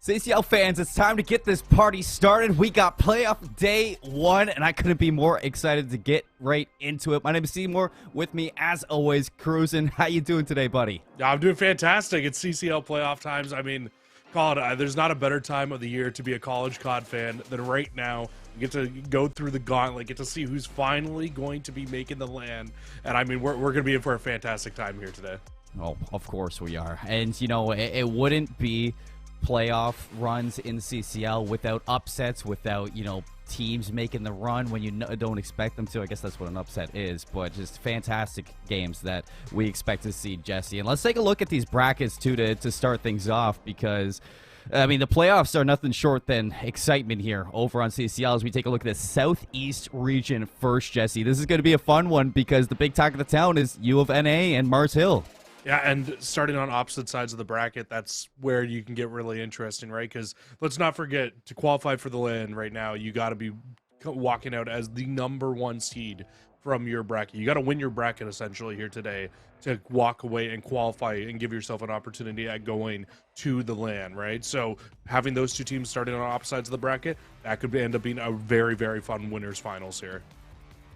CCL fans, it's time to get this party started. We got playoff day 1, and I couldn't be more excited to get right into it. My name is Seymour. With me, as always, Cruisin'. How you doing today, buddy? I'm doing fantastic. It's CCL playoff times. I mean, COD, there's not a better time of the year to be a college COD fan than right now. You get to go through the gauntlet, get to see who's finally going to be making the land. And I mean, we're going to be in for a fantastic time here today. Oh, of course we are. And, you know, it wouldn't be playoff runs in CCL without upsets, without, you know, teams making the run when you don't expect them to. I guess that's what an upset is, but just fantastic games that we expect to see, Jesse. And let's take a look at these brackets too to start things off, because I mean, the playoffs are nothing short than excitement here over on CCL as we take a look at the Southeast region first, Jesse. This is going to be a fun one because the big talk of the town is U of NA and Mars Hill. Yeah, and starting on opposite sides of the bracket, that's where you can get really interesting, right? Because let's not forget, to qualify for the land right now, you got to be walking out as the #1 seed from your bracket. You got to win your bracket, essentially, here today to walk away and qualify and give yourself an opportunity at going to the land, right? So having those two teams starting on opposite sides of the bracket, that could end up being a very, very fun winners finals here.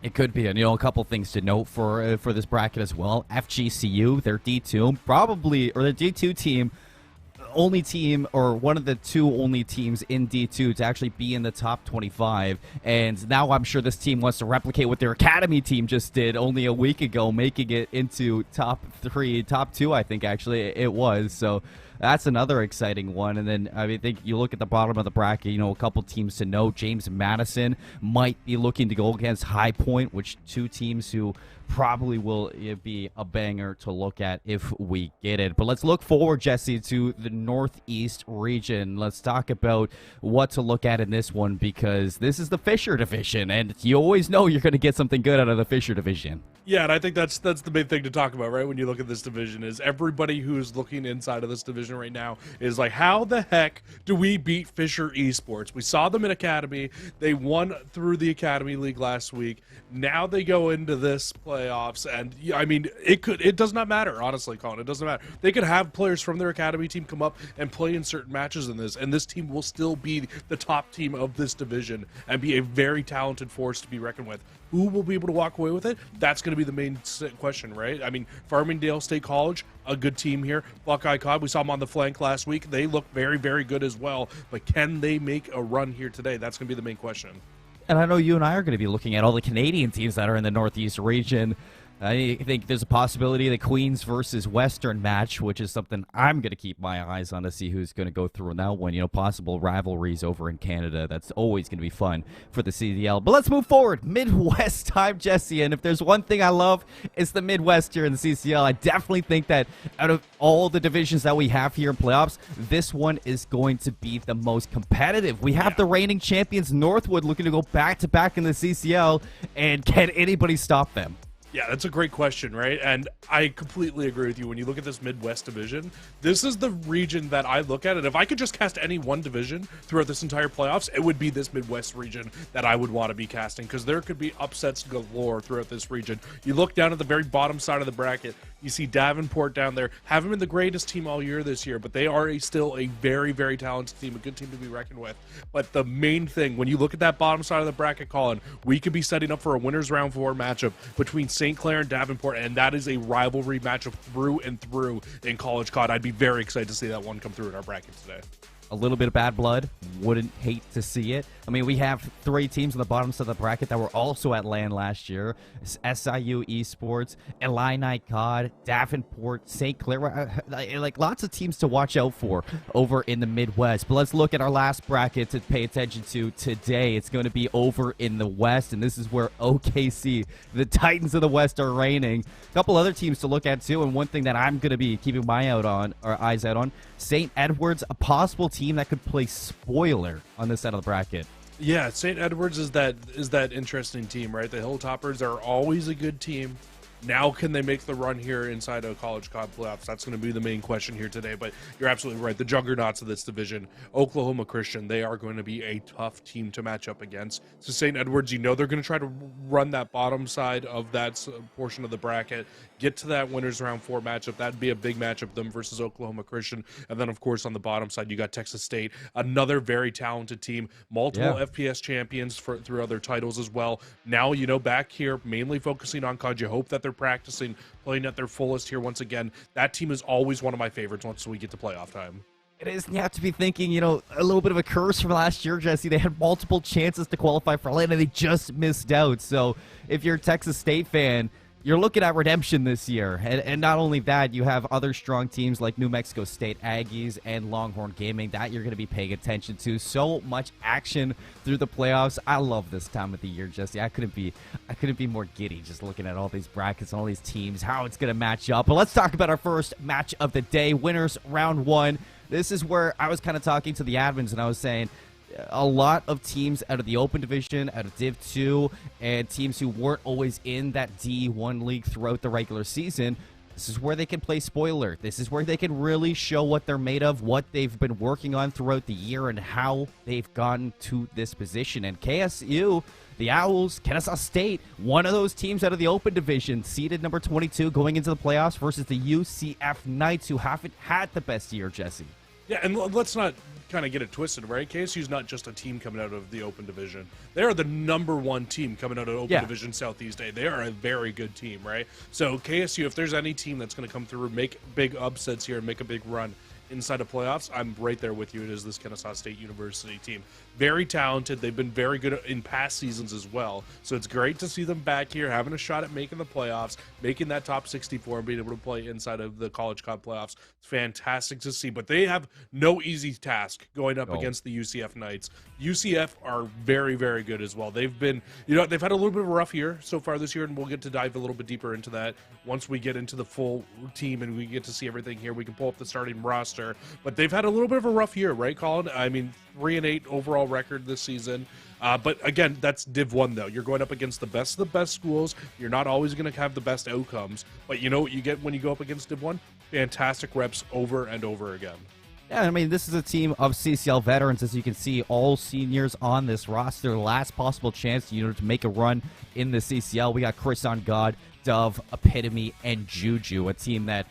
It could be, and you know, a couple things to note for this bracket as well. FGCU, their D2, probably, or the D2 team, only team, or one of the two only teams in D2 to actually be in the top 25. And now I'm sure this team wants to replicate what their academy team just did only a week ago, making it into top 2, I think actually it was. So that's another exciting one. And then I think you look at the bottom of the bracket, you know, a couple teams to note. James Madison might be looking to go against High Point, which two teams who probably will be a banger to look at if we get it. But let's look forward, Jesse, to the Northeast region. Let's talk about what to look at in this one, because this is the Fisher division, and you always know you're going to get something good out of the Fisher division. Yeah, and I think that's the main thing to talk about, right? When you look at this division, is everybody who's looking inside of this division right now is like, how the heck do we beat Fisher Esports? We saw them in Academy. They won through the Academy League last week. Now they go into this playoffs, and I mean, it does not matter, honestly, Colin. It doesn't matter. They could have players from their Academy team come up and play in certain matches in this, and this team will still be the top team of this division and be a very talented force to be reckoned with. Who will be able to walk away with it? That's going to be the main question, right? I mean, Farmingdale State College, a good team here. Buckeye COD, we saw them on the flank last week. They look very, very good as well. But can they make a run here today? That's going to be the main question. And I know you and I are going to be looking at all the Canadian teams that are in the Northeast region. I think there's a possibility of the Queens versus Western match, which is something I'm going to keep my eyes on to see who's going to go through in that one. You know, possible rivalries over in Canada. That's always going to be fun for the CDL. But let's move forward. Midwest time, Jesse. And if there's one thing I love, it's the Midwest here in the CCL. I definitely think that out of all the divisions that we have here in playoffs, this one is going to be the most competitive. We have the reigning champions Northwood looking to go back-to-back in the CCL. And can anybody stop them? Yeah, that's a great question, right? And I completely agree with you. When you look at this Midwest division, this is the region that I look at. And if I could just cast any one division throughout this entire playoffs, it would be this Midwest region that I would want to be casting, because there could be upsets galore throughout this region. You look down at the very bottom side of the bracket, you see Davenport down there. Haven't been the greatest team all year this year, but they are still a very, very talented team, a good team to be reckoned with. But the main thing, when you look at that bottom side of the bracket, Colin, we could be setting up for a winners round 4 matchup between St. Clair and Davenport, and that is a rivalry matchup through and through in college COD. I'd be very excited to see that one come through in our bracket today. A little bit of bad blood. Wouldn't hate to see it. I mean, we have 3 teams on the bottom side of the bracket that were also at LAN last year. SIU Esports, Illini COD, Davenport, St. Clair. Like, lots of teams to watch out for over in the Midwest. But let's look at our last bracket to pay attention to today. It's going to be over in the West, and this is where OKC, the Titans of the West, are reigning. A couple other teams to look at, too, and one thing that I'm going to be keeping my eyes out on, St. Edwards, a possible team that could play spoiler on this side of the bracket. Yeah, St. Edwards is that interesting team, right? The Hilltoppers are always a good team. Now, can they make the run here inside of College COD playoffs? That's going to be the main question here today. But you're absolutely right. The juggernauts of this division, Oklahoma Christian, they are going to be a tough team to match up against. So St. Edwards, you know they're going to try to run that bottom side of that portion of the bracket, get to that winners round 4 matchup. That'd be a big matchup, them versus Oklahoma Christian. And then, of course, on the bottom side, you got Texas State, another very talented team, multiple FPS champions through other titles as well. Now, you know, back here, mainly focusing on COD. You hope that they're practicing, playing at their fullest here once again. That team is always one of my favorites once we get to playoff time. It is. You have to be thinking, you know, a little bit of a curse from last year, Jesse. They had multiple chances to qualify for Atlanta. They just missed out. So if you're a Texas State fan, you're looking at redemption this year. And not only that, you have other strong teams like New Mexico State Aggies and Longhorn Gaming that you're going to be paying attention to. So much action through the playoffs. I love this time of the year, Jesse. I couldn't be more giddy just looking at all these brackets and all these teams, how it's going to match up. But let's talk about our first match of the day. Winners round 1. This is where I was kind of talking to the admins and I was saying, a lot of teams out of the Open Division, out of Div 2, and teams who weren't always in that D1 league throughout the regular season, this is where they can play spoiler. This is where they can really show what they're made of, what they've been working on throughout the year, and how they've gotten to this position. And KSU, the Owls, Kennesaw State, one of those teams out of the Open Division, seeded number 22 going into the playoffs versus the UCF Knights, who haven't had the best year, Jesse. Yeah, and let's not kind of get it twisted, right? KSU's not just a team coming out of the Open Division. They are the #1 team coming out of Open Division Southeast A. They are a very good team, right? So KSU, if there's any team that's going to come through, make big upsets here and make a big run inside of playoffs, I'm right there with you. It is this Kennesaw State University team. Very talented. They've been very good in past seasons as well. So it's great to see them back here, having a shot at making the playoffs, making that top 64 and being able to play inside of the College COD playoffs. It's fantastic to see. But they have no easy task going up against the UCF Knights. UCF are very, very good as well. They've been, you know, they've had a little bit of a rough year so far this year, and we'll get to dive a little bit deeper into that once we get into the full team and we get to see everything here. We can pull up the starting roster. But they've had a little bit of a rough year, right, Colin? I mean, 3-8 overall record this season. But again, that's Div 1, though. You're going up against the best of the best schools. You're not always going to have the best outcomes. But you know what you get when you go up against Div 1? Fantastic reps over and over again. Yeah, I mean, this is a team of CCL veterans, as you can see, all seniors on this roster. Last possible chance, you know, to make a run in the CCL. We got Chris on God, Dove, Epitome, and Juju, a team that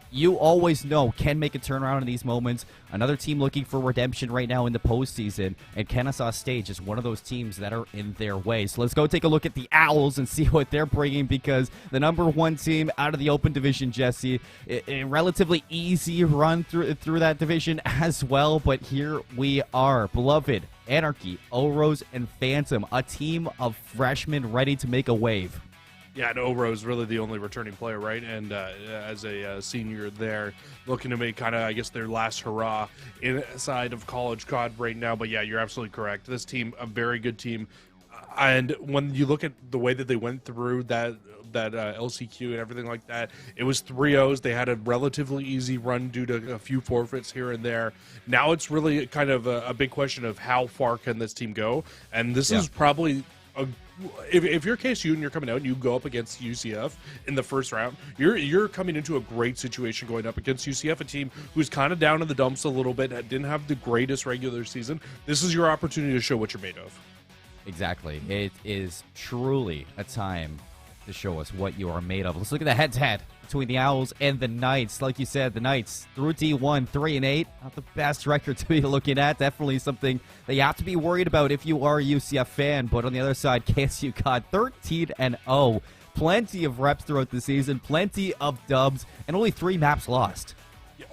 you always know can make a turnaround in these moments. Another team looking for redemption right now in the postseason, and Kennesaw State is one of those teams that are in their way. So let's go take a look at the Owls and see what they're bringing, because the #1 team out of the Open Division, Jesse, a relatively easy run through that division as well. But here we are, beloved Anarchy, O-Rose, and Phantom, a team of freshmen ready to make a wave. Yeah, and Oro is really the only returning player, right? And as a senior there, looking to make kind of, I guess, their last hurrah inside of College COD right now. But yeah, you're absolutely correct. This team, a very good team. And when you look at the way that they went through that LCQ and everything like that, it was 3-0s. They had a relatively easy run due to a few forfeits here and there. Now it's really kind of a big question of how far can this team go? And this is probably if you're KSU and you're coming out and you go up against UCF in the first round, you're coming into a great situation going up against UCF, a team who's kind of down in the dumps a little bit, didn't have the greatest regular season. This is your opportunity to show what you're made of. Exactly. It is truly a time to show us what you are made of. Let's look at the head-to-head between the Owls and the Knights. Like you said, the Knights through D1, 3-8. Not the best record to be looking at. Definitely something that you have to be worried about if you are a UCF fan. But on the other side, KSU got 13-0. Plenty of reps throughout the season, plenty of dubs, and only 3 maps lost.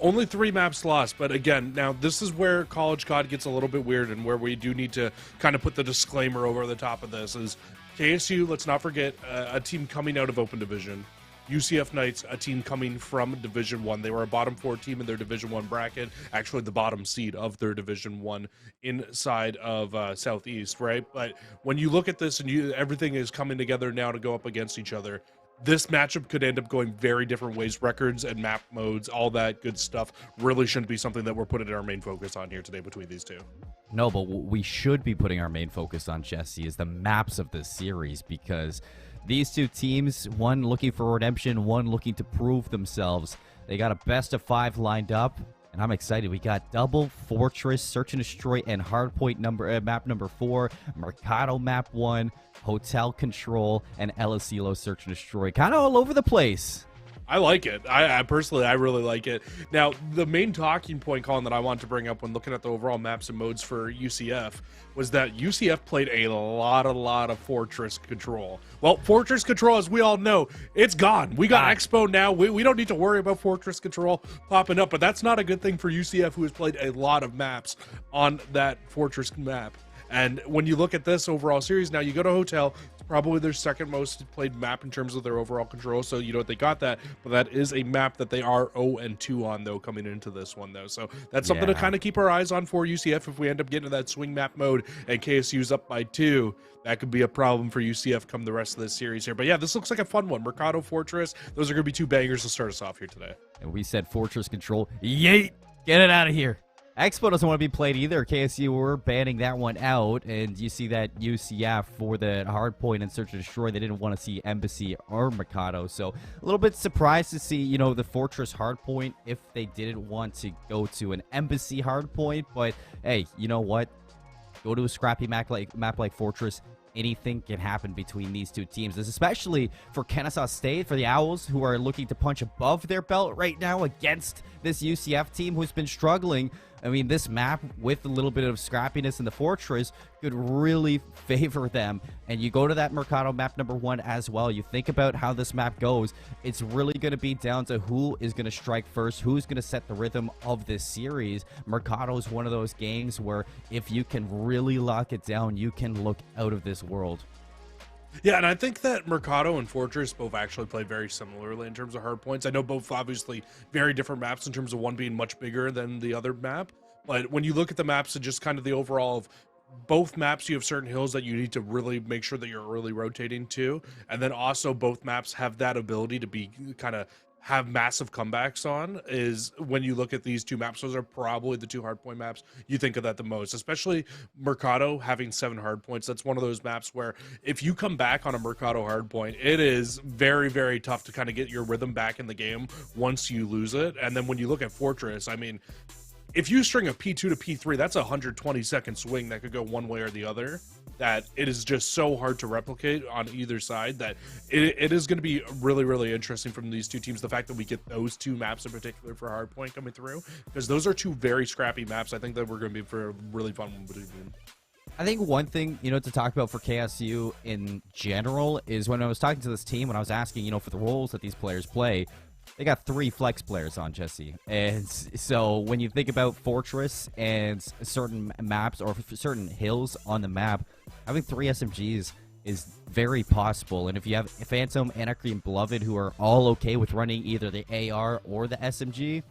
Only 3 maps lost, but again, now this is where College COD gets a little bit weird and where we do need to kind of put the disclaimer over the top of this is KSU, let's not forget, a team coming out of Open Division. UCF Knights, a team coming from Division 1. They were a bottom 4 team in their Division 1 bracket, actually the bottom seed of their Division 1 inside of Southeast, right? But when you look at this and everything is coming together now to go up against each other, this matchup could end up going very different ways. Records and map modes, all that good stuff really shouldn't be something that we're putting our main focus on here today between these two. No, but what we should be putting our main focus on, Jesse, is the maps of this series, because These two teams, one looking for redemption, one looking to prove themselves. They got a best of 5 lined up, and I'm excited. We got Double, Fortress, Search and Destroy, and Hardpoint map number 4, Mercado map 1, Hotel Control, and El Asilo Search and Destroy. Kind of all over the place. I like it. I personally, I really like it. Now, the main talking point, Colin, that I want to bring up when looking at the overall maps and modes for UCF was that UCF played a lot of Fortress Control. Well, Fortress Control, as we all know, it's gone. We got Expo now. We don't need to worry about Fortress Control popping up, but that's not a good thing for UCF, who has played a lot of maps on that Fortress map. And when you look at this overall series, now you go to Hotel, it's probably their second most played map in terms of their overall control. So, you know, they got that, but that is a map that they are 0-2 on, though, coming into this one, though. So that's something to kind of keep our eyes on for UCF. If we end up getting to that swing map mode and KSU's up by 2, that could be a problem for UCF come the rest of this series here. But yeah, this looks like a fun one. Mercado, Fortress, those are going to be 2 bangers to start us off here today. And we said Fortress Control. Yeet! Get it out of here. Expo doesn't want to be played either. KSU were banning that one out, and you see that UCF for the Hardpoint and Search and Destroy, they didn't want to see Embassy or Mercado. So a little bit surprised to see, you know, the Fortress Hardpoint if they didn't want to go to an Embassy Hardpoint. But hey, you know what? Go to a scrappy map like Fortress. Anything can happen between these two teams. This especially for Kennesaw State, for the Owls, who are looking to punch above their belt right now against this UCF team who's been struggling. I mean, this map with a little bit of scrappiness in the Fortress could really favor them. And you go to that Mercado map number 1 as well. You think about how this map goes. It's really going to be down to who is going to strike first, who's going to set the rhythm of this series. Mercado is one of those games where if you can really lock it down, you can look out of this world. Yeah, and I think that Mercado and Fortress both actually play very similarly in terms of hard points. I know both obviously very different maps in terms of one being much bigger than the other map. But when you look at the maps and just kind of the overall of both maps, you have certain hills that you need to really make sure that you're really rotating to. And then also both maps have that ability to be kind of have massive comebacks on. Is when you look at these 2 maps, those are probably the 2 hardpoint maps you think of that the most, especially Mercado having 7 hardpoints. That's one of those maps where if you come back on a Mercado hardpoint, it is very tough to kind of get your rhythm back in the game once you lose it. And then when you look at Fortress, I mean, if you string a P2 to P3, that's a 120-second swing that could go one way or the other, that it is just so hard to replicate on either side that it is going to be really interesting from these 2 teams, the fact that we get those 2 maps in particular for Hardpoint coming through, because those are 2 very scrappy maps. I think that we're going to be for a really fun one between them. I think one thing, you know, to talk about for KSU in general is when I was talking to this team, when I was asking, you know, for the roles that these players play, they got 3 flex players on, Jesse. And so when you think about Fortress and certain maps or certain hills on the map, having 3 SMGs is very possible. And if you have Phantom, Anarchy, and Beloved who are all okay with running either the AR or the SMG,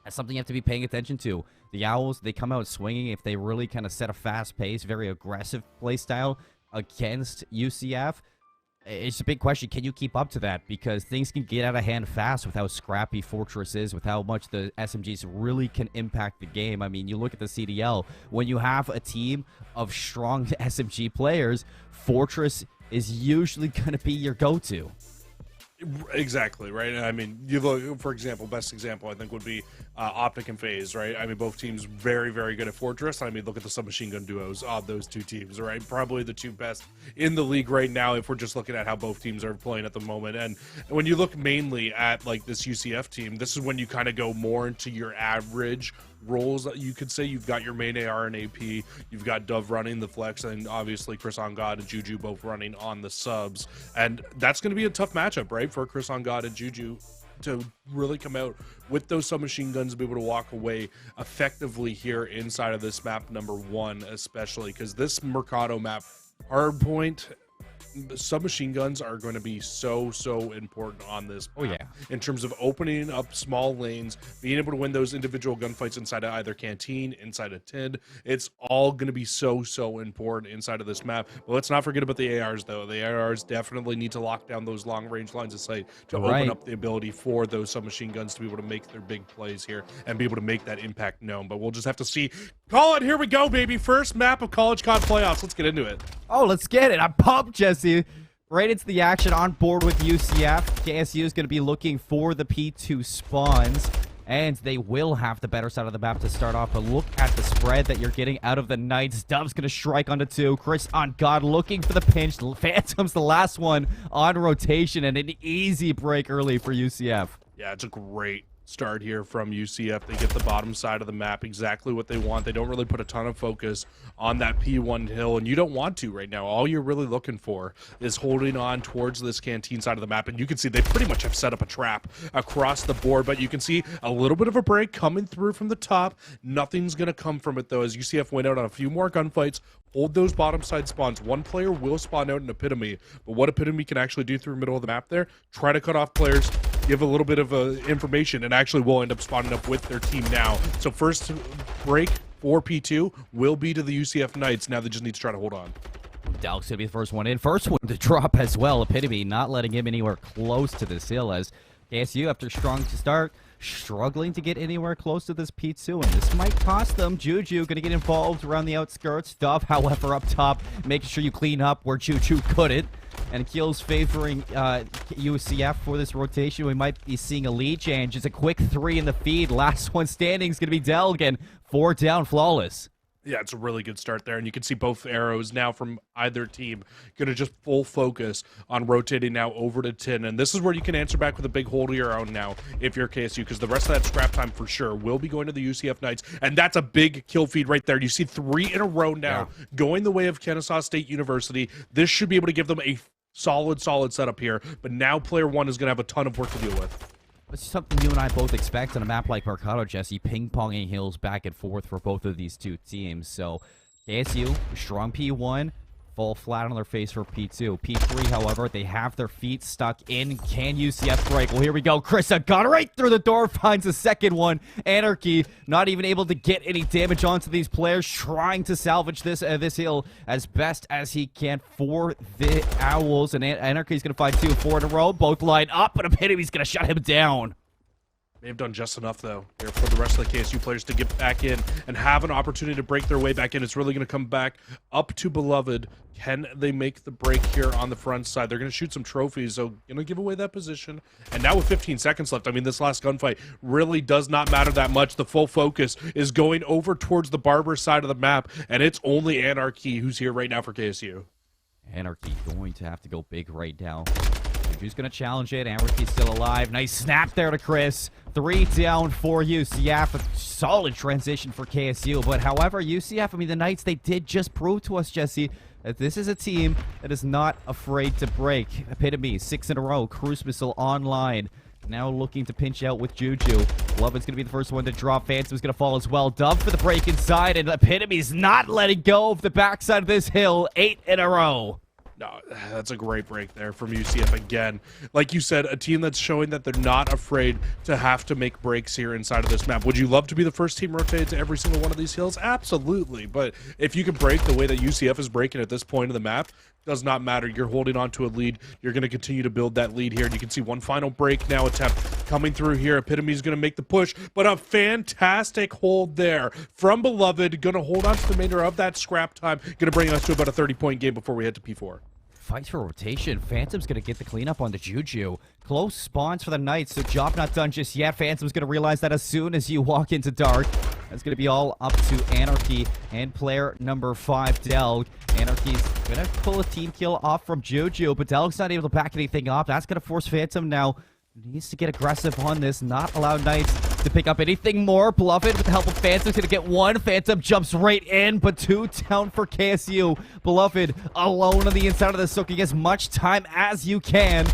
that's something you have to be paying attention to. The Owls, they come out swinging if they really kind of set a fast pace, very aggressive play style against UCF. It's a big question. Can you keep up to that? Because things can get out of hand fast with how scrappy Fortress is, with how much the SMGs really can impact the game. I mean, you look at the CDL. When you have a team of strong SMG players, Fortress is usually going to be your go-to. Exactly, right? I mean, you look, for example, best example I think would be Optic and FaZe, right? I mean, both teams very good at Fortress. I mean, look at the submachine gun duos of those 2 teams, right? Probably the 2 best in the league right now if we're just looking at how both teams are playing at the moment. And when you look mainly at like this UCF team, this is when you kind of go more into your average roles that you could say. You've got your main AR and AP, you've got Dove running the flex, and obviously Chris on God and Juju both running on the subs. And that's going to be a tough matchup, right, for Chris on God and Juju to really come out with those submachine guns and be able to walk away effectively here inside of this map number 1, especially because this Mercado map, hardpoint, submachine guns are going to be so important on this map. Oh yeah, in terms of opening up small lanes, being able to win those individual gunfights inside of either canteen, inside of TID, it's all going to be so important inside of this map. But let's not forget about the ARs, though. The ARs definitely need to lock down those long range lines of sight to open up the ability for those submachine guns to be able to make their big plays here and be able to make that impact known. But we'll just have to see. Call it, here we go, baby. First map of College COD playoffs. Let's get into it. Oh, let's get it. I'm pumped, Jesse. right into the action on board with UCF. KSU is going to be looking for the P2 spawns, and they will have the better side of the map to start off. But look at the spread that you're getting out of the Knights. Dub's going to strike onto 2. Chris on God looking for the pinch. Phantom's the last one on rotation, and an easy break early for UCF. Yeah, it's a great start here from UCF. They get the bottom side of the map, exactly what they want. They don't really put a ton of focus on that P1 hill, and you don't want to right now. All you're really looking for is holding on towards this canteen side of the map, and you can see they pretty much have set up a trap across the board, but you can see a little bit of a break coming through from the top. Nothing's going to come from it, though, as UCF went out on a few more gunfights. Hold those bottom side spawns. One player will spawn out in Epitome, but what Epitome can actually do through the middle of the map there, try to cut off players, give a little bit of information, and actually will end up spawning up with their team now. So first break for P2 will be to the UCF Knights. Now they just need to try to hold on. Dalek's going to be the first one in. First one to drop as well. Epitome not letting him anywhere close to this hill, as KSU, after strong to start, struggling to get anywhere close to this P2, and this might cost them. Juju going to get involved around the outskirts. Dove, however, up top, making sure you clean up where Juju couldn't. And kills favoring UCF for this rotation. We might be seeing a lead change. It's a quick 3 in the feed. Last one standing is going to be Del again. 4 down, flawless. Yeah, it's a really good start there, and you can see both arrows now from either team going to just full focus on rotating now over to 10, and this is where you can answer back with a big hold of your own now if you're KSU, because the rest of that scrap time for sure will be going to the UCF Knights, and that's a big kill feed right there. You see 3 in a row now going the way of Kennesaw State University. This should be able to give them a solid setup here, but now player 1 is going to have a ton of work to deal with. It's something you and I both expect on a map like Mercado, Jesse. Ping-ponging hills back and forth for both of these two teams. So, KSU, strong P1, fall flat on their face for P2. P3, however, they have their feet stuck in. Can UCF break? Well, here we go. Chris got right through the door, finds the second one. Anarchy, not even able to get any damage onto these players, trying to salvage this hill as best as he can for the Owls. And Anarchy's going to find 2, 4 in a row. Both line up, but Epitome's going to shut him down. They've done just enough, though, here for the rest of the KSU players to get back in and have an opportunity to break their way back in. It's really going to come back up to Beloved. Can they make the break here on the front side? They're going to shoot some trophies, so going to give away that position. And now with 15 seconds left, I mean, this last gunfight really does not matter that much. The full focus is going over towards the Barber side of the map, and it's only Anarchy who's here right now for KSU. Anarchy going to have to go big right now. Who's going to challenge it? Anarchy's still alive. Nice snap there to Chris. 3 down for UCF. A solid transition for KSU. But however, UCF, I mean, the Knights, they did just prove to us, Jesse, that this is a team that is not afraid to break. Epitome, 6 in a row. Cruise Missile online. Now looking to pinch out with Juju. Beloved's going to be the first one to drop. Phantom's going to fall as well. Dove for the break inside, and Epitome's not letting go of the backside of this hill. 8 in a row. No, that's a great break there from UCF again. Like you said, a team that's showing that they're not afraid to have to make breaks here inside of this map. Would you love to be the first team rotated to every single one of these hills? Absolutely. But if you can break the way that UCF is breaking at this point of the map, does not matter. You're holding on to a lead. You're going to continue to build that lead here. And you can see one final break now attempt coming through here. Epitome's going to make the push, but a fantastic hold there from Beloved. Going to hold on to the remainder of that scrap time. Going to bring us to about a 30-point game before we head to P4. Fight for rotation. Phantom's going to get the cleanup on the Juju. Close spawns for the Knights, so job not done just yet. Phantom's going to realize that as soon as you walk into dark. That's going to be all up to Anarchy and player number 5, Delg. Anarchy's going to pull a team kill off from Juju, but Delg's not able to back anything up. That's going to force Phantom now. Needs to get aggressive on this, not allow Knights to pick up anything more. Beloved, with the help of Phantom's going to get 1. Phantom jumps right in, but 2 down for KSU. Beloved alone on the inside of the, soaking as much time as you can.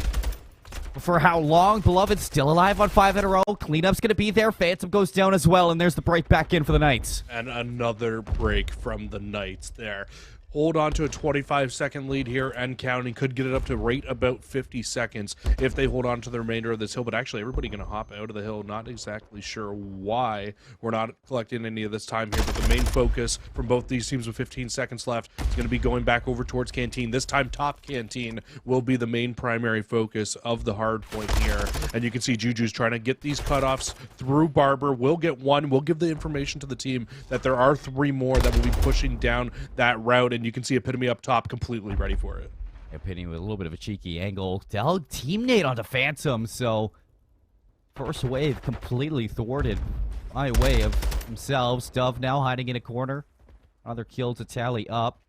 For how long? Beloved still alive on 5 in a row. Cleanup's going to be there. Phantom goes down as well, and there's the break back in for the Knights. And another break from the Knights there. Hold on to a 25-second lead here and counting. Could get it up to right about 50 seconds if they hold on to the remainder of this hill. But actually, everybody going to hop out of the hill. Not exactly sure why we're not collecting any of this time here. But the main focus from both these teams with 15 seconds left is going to be going back over towards Canteen. This time, top Canteen will be the main primary focus of the hard point here. And you can see Juju's trying to get these cutoffs through Barber. We'll get 1. We'll give the information to the team that there are 3 more that will be pushing down that route. And you can see Epitome up top completely ready for it. Pitting with a little bit of a cheeky angle. Dell teammate onto Phantom, so first wave completely thwarted by way of themselves. Dove now hiding in a corner. Another kill to tally up.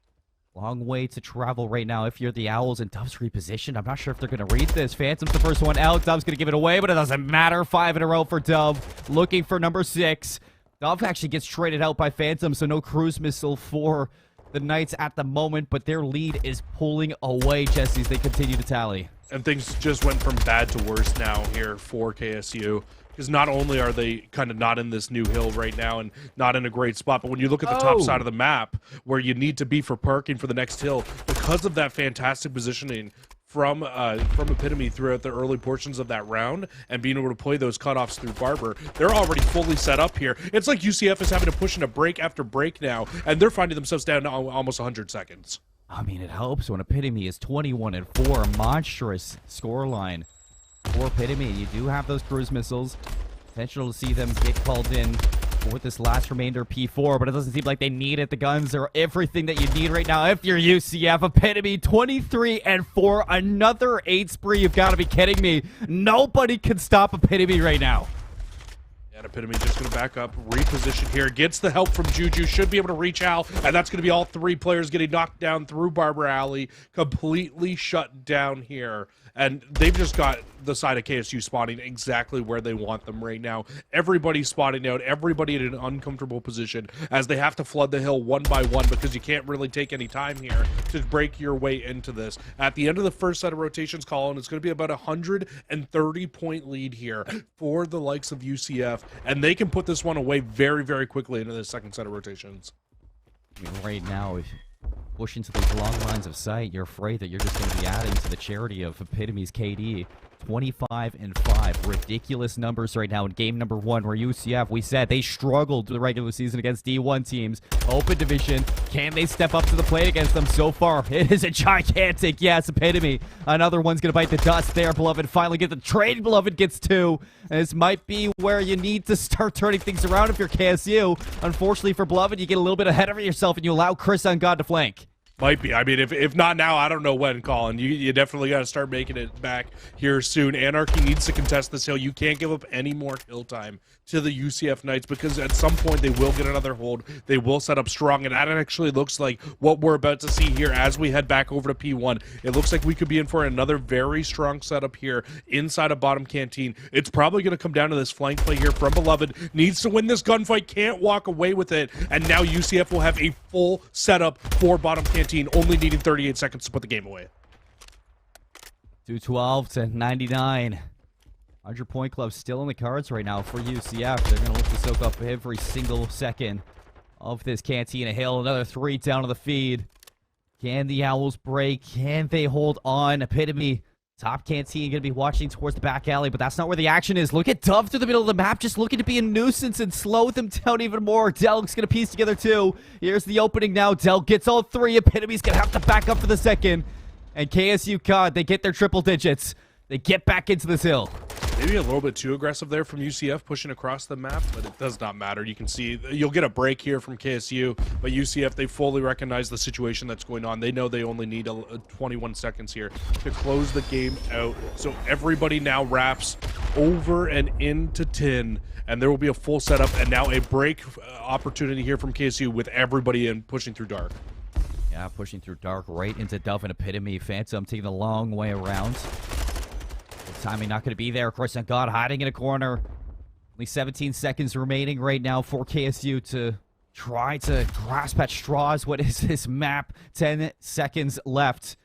Long way to travel right now if you're the Owls, and Dove's repositioned. I'm not sure if they're going to read this. Phantom's the first one out. Dove's going to give it away, but it doesn't matter. 5 in a row for Dove. Looking for number 6. Dove actually gets traded out by Phantom, so no cruise missile for the Knights at the moment, but their lead is pulling away, Jesse, as they continue to tally. And things just went from bad to worse now here for KSU. Because not only are they kind of not in this new hill right now and not in a great spot, but when you look at the top side of the map where you need to be for parking for the next hill, because of that fantastic positioning from Epitome throughout the early portions of that round and being able to play those cutoffs through Barber, they're already fully set up here. It's like UCF is having to push into break after break now, and they're finding themselves down to almost 100 seconds. I mean, it helps when Epitome is 21-4, a monstrous scoreline for Epitome. You do have those cruise missiles. Potential to see them get called in with this last remainder P4, but it doesn't seem like they need it. The guns are everything that you need right now if you're UCF. Epitome 23-4, another 8 spree. You've got to be kidding me. Nobody can stop Epitome right now. And Epitome just going to back up, reposition here, gets the help from Juju, should be able to reach Al, and that's going to be all 3 players getting knocked down through Barber Alley, completely shut down here. And they've just got the side of KSU spotting exactly where they want them right now. Everybody's spotting out, everybody in an uncomfortable position as they have to flood the hill one by one because you can't really take any time here to break your way into this. At the end of the first set of rotations, Colin, it's going to be about a 130-point lead here for the likes of UCF, and they can put this one away very, very quickly into the second set of rotations. I mean, right now, if push into those long lines of sight, you're afraid that you're just going to be adding to the charity of Epitome's KD. 25-5. Ridiculous numbers right now in game number 1, where UCF, we said, they struggled the regular season against D1 teams. Open division. Can they step up to the plate against them? So far, it is a gigantic yes. Epitome. Another one's going to bite the dust there. Beloved finally get the trade. Beloved gets 2. This might be where you need to start turning things around if you're KSU. Unfortunately for Beloved, you get a little bit ahead of yourself and you allow Chris on God to flank. Might be. I mean, if not now, I don't know when, Colin. You definitely got to start making it back here soon. Anarchy needs to contest this hill. You can't give up any more hill time to the UCF Knights because at some point they will get another hold. They will set up strong, and that actually looks like what we're about to see here as we head back over to P1. It looks like we could be in for another very strong setup here inside of bottom canteen. It's probably going to come down to this flank play here from Beloved. Needs to win this gunfight, can't walk away with it, and now UCF will have a full setup for bottom canteen, only needing 38 seconds to put the game away. 212-99. 100-point club still in the cards right now for UCF. They're going to look to soak up every single second of this Cantina Hill. Another 3 down to the feed. Can the Owls break? Can they hold on? Epitome, top Canteen, going to be watching towards the back alley, but that's not where the action is. Look at Dove through the middle of the map, just looking to be a nuisance and slow them down even more. Del's going to piece together 2. Here's the opening now. Del gets all 3. Epitome's going to have to back up for the second. And KSU COD, they get their triple digits. They get back into this hill. Maybe a little bit too aggressive there from UCF pushing across the map, but it does not matter. You can see you'll get a break here from KSU, but UCF, they fully recognize the situation that's going on. They know they only need 21 seconds here to close the game out. So everybody now wraps over and into 10, and there will be a full setup and now a break opportunity here from KSU with everybody in pushing through dark. Yeah, pushing through dark right into Dove and Epitome. Phantom taking a long way around. Timing not going to be there. Chris and God hiding in a corner. Only 17 seconds remaining right now for KSU to try to grasp at straws. What is this map? 10 seconds left.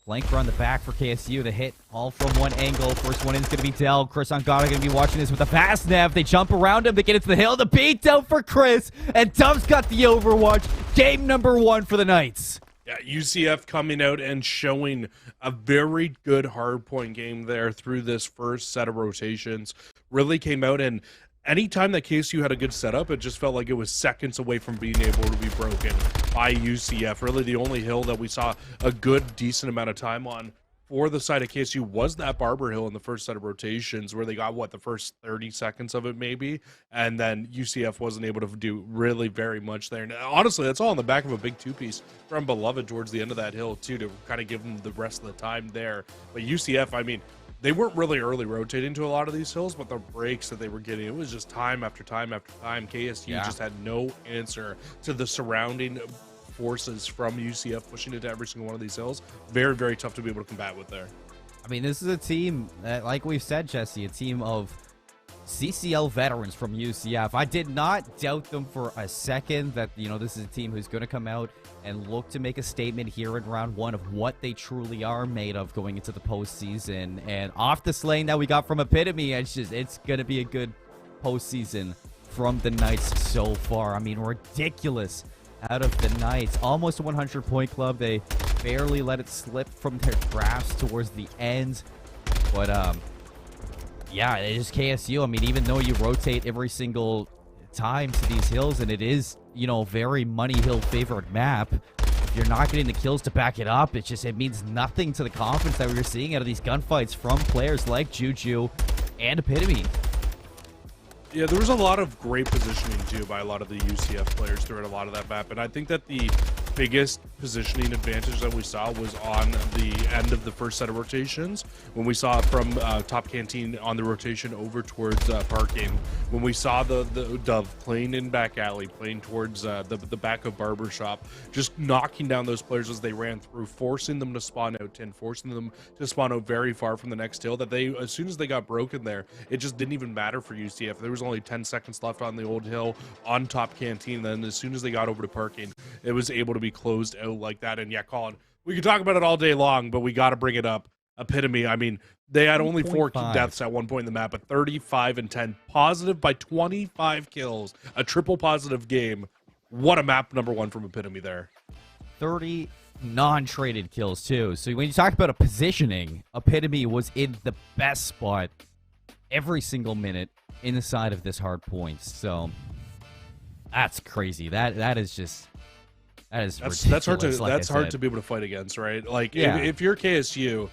Flanker on the back for KSU. The hit all from one angle. First one in is going to be Del. Chris on God are going to be watching this with a fast nav. They jump around him. They get into the hill. The beat down for Chris. And Dove's got the overwatch. Game number 1 for the Knights. Yeah, UCF coming out and showing a very good hardpoint game there through this first set of rotations. Really came out, and anytime that KSU had a good setup, it just felt like it was seconds away from being able to be broken by UCF. Really the only hill that we saw a good, decent amount of time on for the side of KSU was that Barber Hill in the first set of rotations where they got the first 30 seconds of it maybe, and then UCF wasn't able to do really very much there. And honestly, that's all on the back of a big two-piece from Beloved towards the end of that hill too, to kind of give them the rest of the time there. But UCF, I mean, they weren't really early rotating to a lot of these hills, but the breaks that they were getting, it was just time after time after time. KSU just had no answer to the surrounding forces from UCF pushing into every single one of these hills. Very, very tough to be able to combat with there. I mean, this is a team that, like we've said, Jesse, a team of CCL veterans from UCF. I did not doubt them for a second that, this is a team who's going to come out and look to make a statement here in round one of what they truly are made of going into the postseason. And off the slaying that we got from Epitome, it's going to be a good postseason from the Knights so far. I mean, ridiculous out of the Knights. Almost a 100-point club. They barely let it slip from their drafts towards the end. But, yeah, it is KSU. I mean, even though you rotate every single time to these hills, and it is, very Money Hill favored map, if you're not getting the kills to back it up, it means nothing to the confidence that we're seeing out of these gunfights from players like Juju and Epitome. Yeah, there was a lot of great positioning, too, by a lot of the UCF players throughout a lot of that map. And I think that the biggest positioning advantage that we saw was on the end of the first set of rotations, when we saw from Top Canteen on the rotation over towards parking, when we saw the Dove playing in back alley, playing towards the back of Barbershop, just knocking down those players as they ran through, forcing them to spawn out 10, forcing them to spawn out very far from the next hill, that they, as soon as they got broken there, it just didn't even matter for UCF. There was only 10 seconds left on the old hill on Top Canteen, then as soon as they got over to parking, it was able to be closed out like that. And yeah, Colin, we could talk about it all day long, but we got to bring it up. Epitome, I mean, they had only 4 deaths at one point in the map, but 35 and 10, positive by 25 kills, a triple positive game. What a map number one from Epitome there. 30 non-traded kills too. So when you talk about a positioning, Epitome was in the best spot every single minute inside of this hard point. So that's crazy. That is just that's hard to like hard to be able to fight against, right? Like, if you're KSU,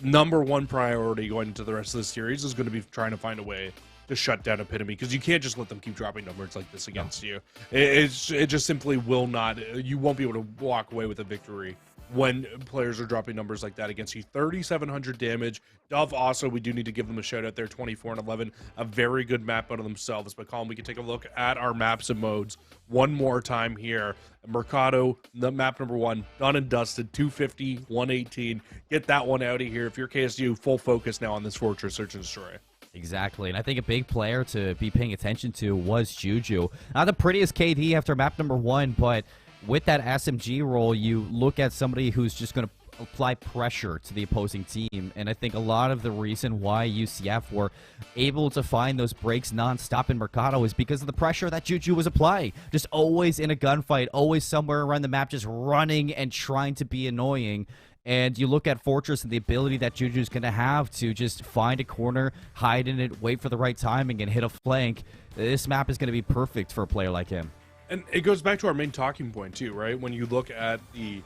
number one priority going into the rest of the series is going to be trying to find a way to shut down Epitome, because you can't just let them keep dropping numbers like this against you. It just simply will not. You won't be able to walk away with a victory when players are dropping numbers like that against you. 3,700 damage. Dove also, we do need to give them a shout out there, 24 and 11, a very good map out of themselves. But Colin, we can take a look at our maps and modes one more time here. Mercado, the map number one, done and dusted, 250, 118. Get that one out of here. If you're KSU, full focus now on this Fortress Search and Destroy. Exactly, and I think a big player to be paying attention to was Juju. Not the prettiest KD after map number one, but with that SMG role, you look at somebody who's just going to apply pressure to the opposing team. And I think a lot of the reason why UCF were able to find those breaks nonstop in Mercado is because of the pressure that Juju was applying. Just always in a gunfight, always somewhere around the map, just running and trying to be annoying. And you look at Fortress and the ability that Juju's going to have to just find a corner, hide in it, wait for the right timing, and hit a flank. This map is going to be perfect for a player like him. And it goes back to our main talking point too, right? When you look at the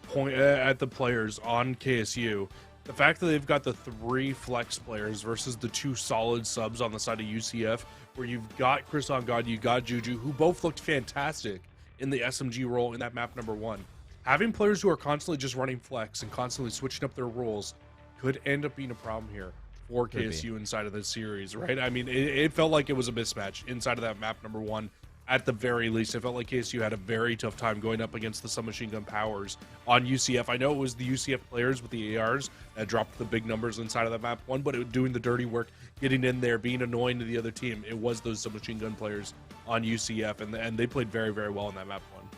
players on KSU, the fact that they've got the 3 flex players versus the 2 solid subs on the side of UCF, where you've got Chris on God, you got Juju, who both looked fantastic in the SMG role in that map number one. Having players who are constantly just running flex and constantly switching up their roles could end up being a problem here for KSU inside of this series, right? I mean, it felt like it was a mismatch inside of that map number one. At the very least, it felt like KSU had a very tough time going up against the submachine gun powers on UCF. I know it was the UCF players with the ARs that dropped the big numbers inside of that map one, but it was doing the dirty work, getting in there, being annoying to the other team. It was those submachine gun players on UCF, and they played very, very well in that map one.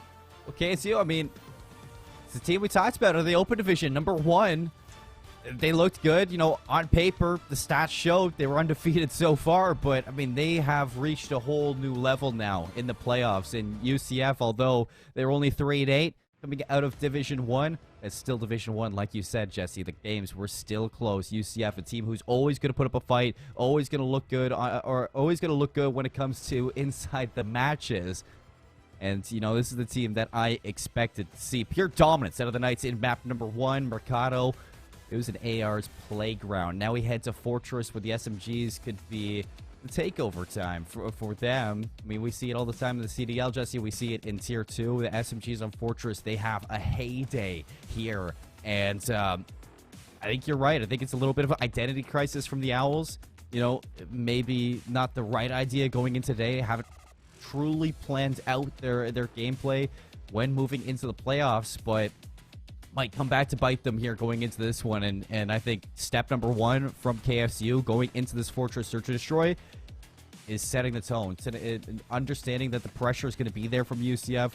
Well, KSU, I mean, it's the team we talked about in the open division, number one. They looked good, on paper. The stats showed they were undefeated so far, but I mean, they have reached a whole new level now in the playoffs. And UCF, although they were only 3-8 coming out of Division 1, it's still Division 1, like you said, Jesse. The games were still close. UCF, a team who's always going to put up a fight, always going to look good, or always going to look good when it comes to inside the matches. And, this is the team that I expected to see pure dominance out of the Knights in map number one. Mercado it was an AR's playground. Now we head to Fortress, where the SMGs could be the takeover time for them. I mean, we see it all the time in the CDL, Jesse. We see it in Tier 2. The SMGs on Fortress, they have a heyday here. And I think you're right. I think it's a little bit of an identity crisis from the Owls. You know, maybe not the right idea going into today. Haven't truly planned out their gameplay when moving into the playoffs, but might come back to bite them here going into this one. And I think step number one from KSU going into this Fortress Search and Destroy is setting the tone, understanding that the pressure is going to be there from UCF.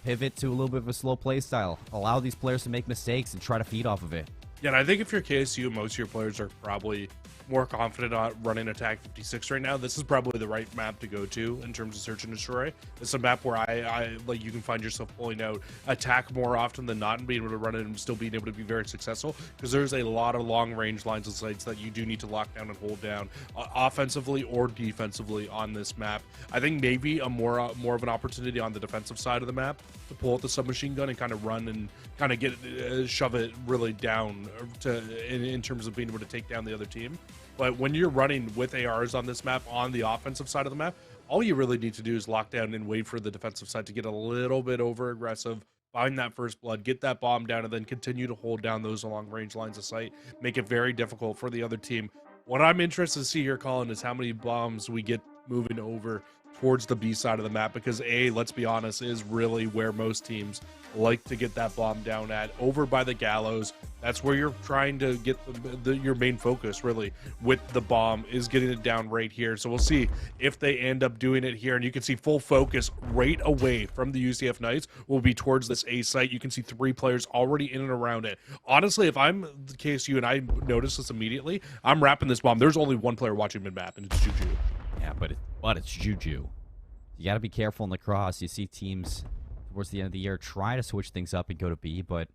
Pivot to a little bit of a slow play style. Allow these players to make mistakes and try to feed off of it. Yeah, and I think if you're KSU, most of your players are probably more confident on running Attack 56 right now. This is probably the right map to go to in terms of Search and Destroy. It's a map where I like, you can find yourself pulling out Attack more often than not and being able to run it and still being able to be very successful, because there's a lot of long range lines of sights that you do need to lock down and hold down offensively or defensively on this map. I think maybe a more of an opportunity on the defensive side of the map to pull out the submachine gun and kind of run and kind of get shove it really down in terms of being able to take down the other team. But when you're running with ARs on this map on the offensive side of the map, all you really need to do is lock down and wait for the defensive side to get a little bit over aggressive, find that first blood, get that bomb down, and then continue to hold down those long range lines of sight, make it very difficult for the other team. What I'm interested to see here, Colin, is how many bombs we get moving over towards the B side of the map, because let's be honest, is really where most teams like to get that bomb down at, over by the gallows. That's where you're trying to get your main focus really with the bomb, is getting it down right here. So we'll see if they end up doing it here, and you can see full focus right away from the UCF Knights will be towards this A site. You can see 3 players already in and around it. Honestly, if I'm the KSU and I notice this immediately, I'm wrapping this bomb. There's only one player watching mid-map, and it's Juju. Yeah, but it's Juju. You got to be careful in lacrosse. You see teams towards the end of the year try to switch things up and go to B, but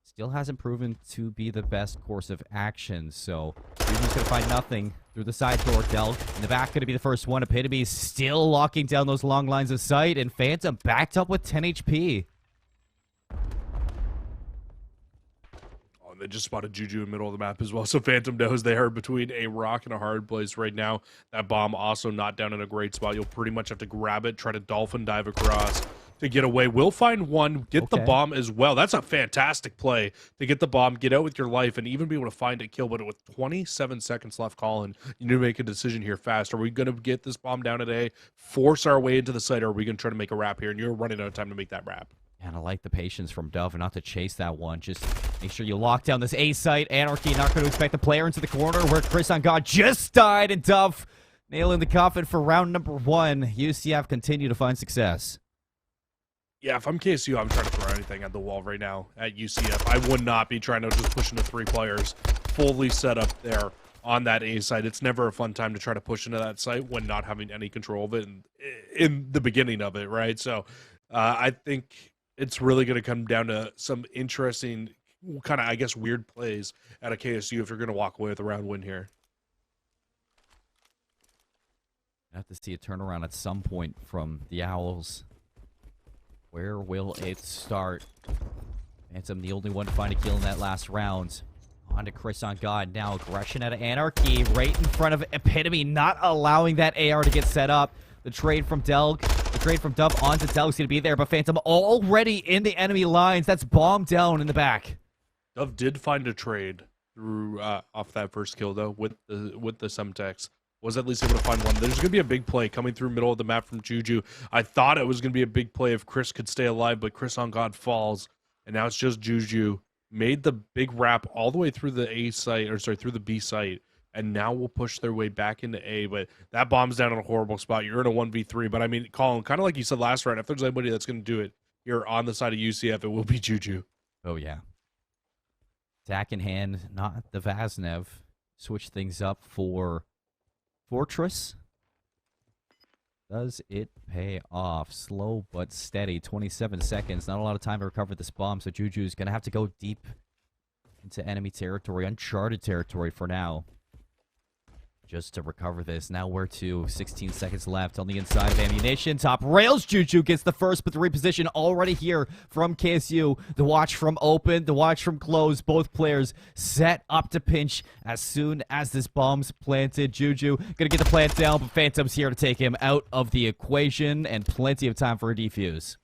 still hasn't proven to be the best course of action. So Juju's going to find nothing through the side door. Delk in the back going to be the first one. Epitome still locking down those long lines of sight, and Phantom backed up with 10 HP. They just spotted Juju in the middle of the map as well, so Phantom knows they are between a rock and a hard place right now. That bomb also not down in a great spot. You'll pretty much have to grab it, try to dolphin dive across to get away. We'll find one, get the bomb as well. That's a fantastic play to get the bomb, get out with your life, and even be able to find a kill. But with 27 seconds left, Colin, you need to make a decision here fast. Are we going to get this bomb down today, force our way into the site, or are we going to try to make a wrap here? And you're running out of time to make that wrap. And I like the patience from Dove and not to chase that one. Just make sure you lock down this A site. Anarchy not going to expect the player into the corner where Chris on God just died, and Dove nailing the coffin for round number 1. UCF continue to find success. Yeah, if I'm KSU, I'm trying to throw anything at the wall right now at UCF. I would not be trying to just push into 3 players fully set up there on that A site. It's never a fun time to try to push into that site when not having any control of it in the beginning of it, right? So I think it's really going to come down to some interesting kind of, I guess, weird plays at a KSU if you're going to walk away with a round win here. I have to see a turnaround at some point from the Owls. Where will it start? Phantom, the only one to find a kill in that last round. On to Chris on God now. Aggression out of Anarchy right in front of Epitome, not allowing that AR to get set up. The trade from Delg. The trade from Dove onto Delg's going to be there, but Phantom already in the enemy lines. That's bomb down in the back. Dove did find a trade through off that first kill, though, with the Semtex. Was at least able to find one. There's going to be a big play coming through middle of the map from Juju. I thought it was going to be a big play if Chris could stay alive, but Chris on God falls, and now it's just Juju. Made the big wrap all the way through the A site, or sorry, through the B site, and now we'll push their way back into A, but that bomb's down in a horrible spot. You're in a 1v3, but I mean, Colin, kind of like you said last round, if there's anybody that's going to do it here on the side of UCF, it will be Juju. Oh, yeah. Attack in hand, not the Vaznev. Switch things up for Fortress. Does it pay off? Slow but steady. 27 seconds. Not a lot of time to recover this bomb, so Juju's going to have to go deep into enemy territory, uncharted territory for now. just to recover this. Now we're to 16 seconds left on the inside of ammunition. Top rails. Juju gets the first, but the reposition already here from KSU. The watch from open, the watch from close. Both players set up to pinch as soon as this bomb's planted. Juju gonna get the plant down, but Phantom's here to take him out of the equation, and plenty of time for a defuse.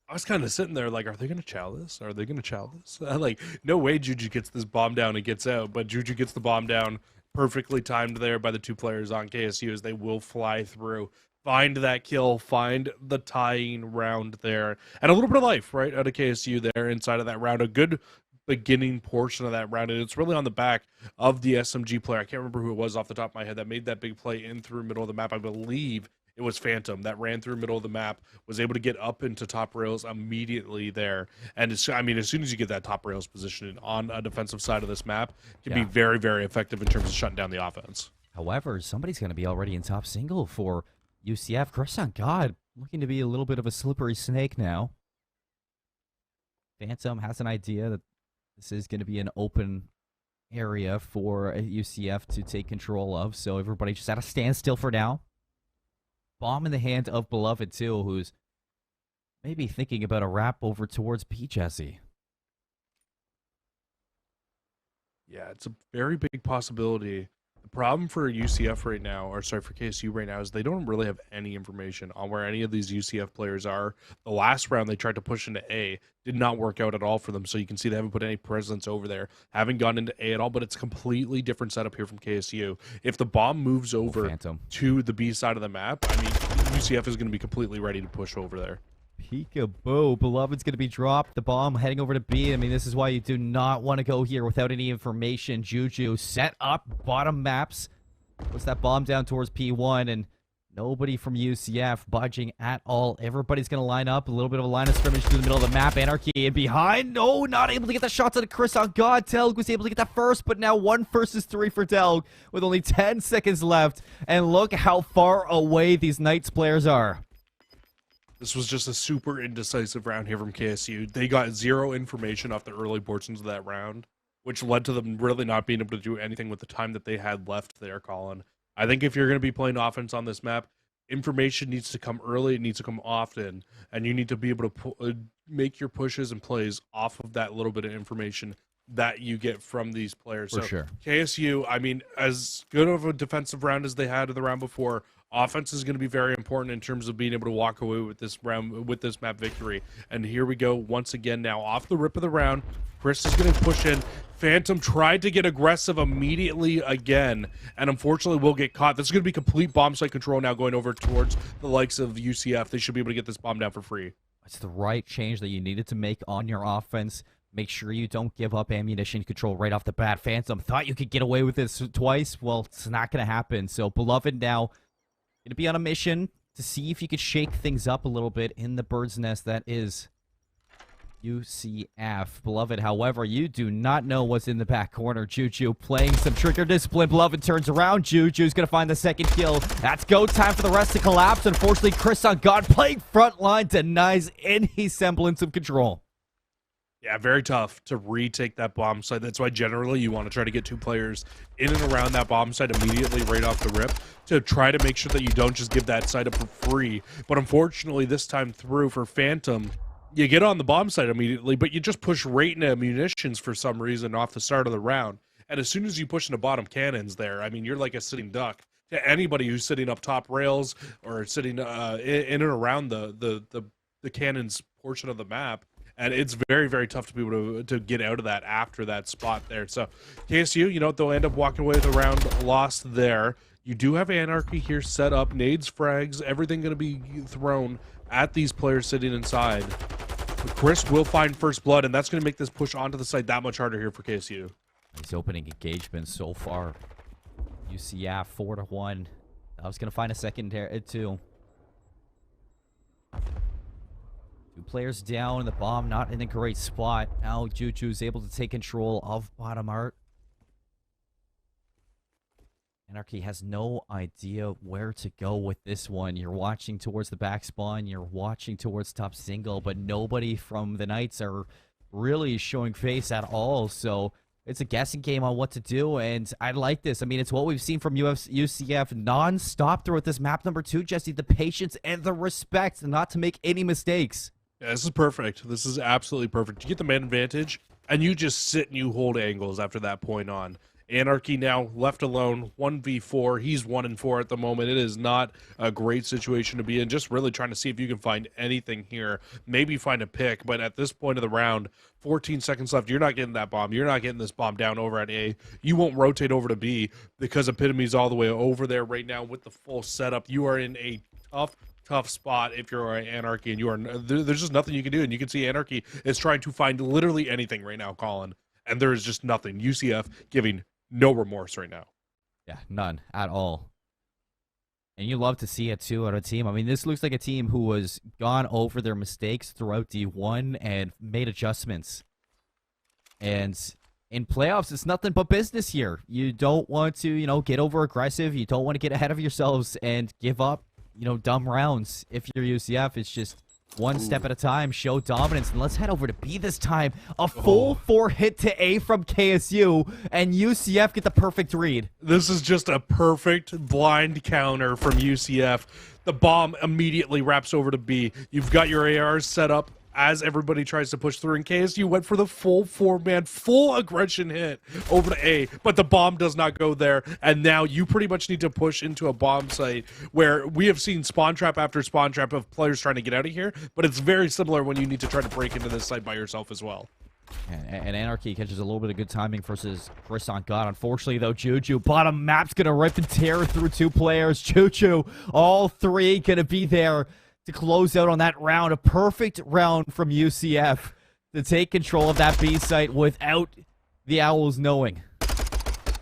I was kind of sitting there like, are they going to chow this? Are they going to chow this? Like, no way Juju gets this bomb down and gets out, but Juju gets the bomb down perfectly timed there by the two players on KSU as they will fly through, find that kill, find the tying round there, and a little bit of life, right, out of KSU there inside of that round. A good beginning portion of that round, and it's really on the back of the SMG player. I can't remember who it was off the top of my head that made that big play in through middle of the map. I believe it was Phantom that ran through middle of the map, was able to get up into top rails immediately there. And as soon as you get that top rails position on a defensive side of this map, it can be very, very effective in terms of shutting down the offense. However, somebody's going to be already in top single for UCF. Chris on God, looking to be a little bit of a slippery snake now. Phantom has an idea that this is going to be an open area for UCF to take control of, so everybody just at a standstill for now. Bomb in the hand of Beloved, too, who's maybe thinking about a wrap over towards P. Jesse. Yeah, it's a very big possibility. The problem for UCF right now, or sorry, for KSU right now, is they don't really have any information on where any of these UCF players are. The last round they tried to push into A did not work out at all for them, so you can see they haven't put any presence over there, haven't gone into A at all, but it's a completely different setup here from KSU. If the bomb moves over to the B side of the map, I mean, UCF is going to be completely ready to push over there. Peekaboo. Beloved's going to be dropped. The bomb heading over to B. I mean, this is why you do not want to go here without any information. Juju set up bottom maps. Puts that bomb down towards P1, and nobody from UCF budging at all. Everybody's going to line up. A little bit of a line of scrimmage through the middle of the map. Anarchy in behind. No, not able to get the shots out of Chris on God. Telg was able to get that first, but now 1 versus 3 for Telg with only 10 seconds left. And look how far away these Knights players are. This was just a super indecisive round here from KSU. They got zero information off the early portions of that round, which led to them really not being able to do anything with the time that they had left there, Colin. I think if you're going to be playing offense on this map, information needs to come early, it needs to come often, and you need to be able to make your pushes and plays off of that little bit of information that you get from these players. For sure. KSU, I mean, as good of a defensive round as they had in the round before, offense is going to be very important in terms of being able to walk away with this round, with this map victory. And here we go once again now off the rip of the round. Chris is going to push in. Phantom tried to get aggressive immediately again, and unfortunately will get caught. This is going to be complete bomb site control now going over towards the likes of UCF. They should be able to get this bomb down for free. It's the right change that you needed to make on your offense. Make sure you don't give up ammunition control right off the bat. Phantom thought you could get away with this twice. Well, it's not going to happen. So Beloved now going to be on a mission to see if you could shake things up a little bit in the bird's nest that is UCF. Beloved, however, you do not know what's in the back corner. Juju playing some trigger discipline. Beloved turns around. Juju's going to find the second kill. That's go time for the rest to collapse. Unfortunately, Chris on God playing front line denies any semblance of control. Yeah, very tough to retake that bomb site. That's why generally you want to try to get two players in and around that bomb site immediately right off the rip to try to make sure that you don't just give that site up for free. But unfortunately, this time through for Phantom, you get on the bomb site immediately, but you just push right into munitions for some reason off the start of the round. And as soon as you push into bottom cannons there, I mean, you're like a sitting duck to anybody who's sitting up top rails or sitting in and around the cannons portion of the map. And it's very, very tough to be able to get out of that after that spot there. So KSU, you know, they'll end up walking away with a round lost there. You do have Anarchy here set up, nades, frags, everything going to be thrown at these players sitting inside. But Chris will find first blood, and that's going to make this push onto the site that much harder here for KSU. Nice opening engagement so far. UCF 4-1. I was going to find a second too. Two players down, the bomb not in a great spot. Now Juju's able to take control of bottom art. Anarchy has no idea where to go with this one. You're watching towards the back spawn, you're watching towards top single, but nobody from the Knights are really showing face at all. So It's a guessing game on what to do, and I like this. I mean, it's what we've seen from UCF non-stop throughout this map number 2, Jesse. The patience and the respect not to make any mistakes. Yeah, this is perfect. This is absolutely perfect. You get the man advantage, and you just sit and you hold angles after that point on. Anarchy now left alone, 1v4. He's 1-4 at the moment. It is not a great situation to be in. Just really trying to see if you can find anything here. Maybe find a pick, but at this point of the round, 14 seconds left. You're not getting that bomb. You're not getting this bomb down over at A. You won't rotate over to B because Epitome's all the way over there right now with the full setup. You are in a tough spot if you're Anarchy, and you are there's just nothing you can do. And you can see Anarchy is trying to find literally anything right now, Colin, and there is just nothing. UCF giving no remorse right now. Yeah, none at all. And you love to see it too on a team. I mean, this looks like a team who was gone over their mistakes throughout D1 and made adjustments. And in playoffs, it's nothing but business here. You don't want to, get over aggressive. You don't want to get ahead of yourselves and give up, dumb rounds. If you're UCF, it's just one step at a time, show dominance, and let's head over to B this time. A full 4 hit to A from KSU, and UCF get the perfect read. This is just a perfect blind counter from UCF. The bomb immediately wraps over to B. You've got your ARs set up as everybody tries to push through, and KSU went for the full 4-man, full aggression hit over to A, but the bomb does not go there, and now you pretty much need to push into a bomb site where we have seen spawn trap after spawn trap of players trying to get out of here, but it's very similar when you need to try to break into this site by yourself as well. And Anarchy catches a little bit of good timing versus Chris on God. Unfortunately, though, Juju, bottom map's going to rip and tear through 2 players. Juju, all 3 going to be there to close out on that round. A perfect round from UCF to take control of that B site without the Owls knowing.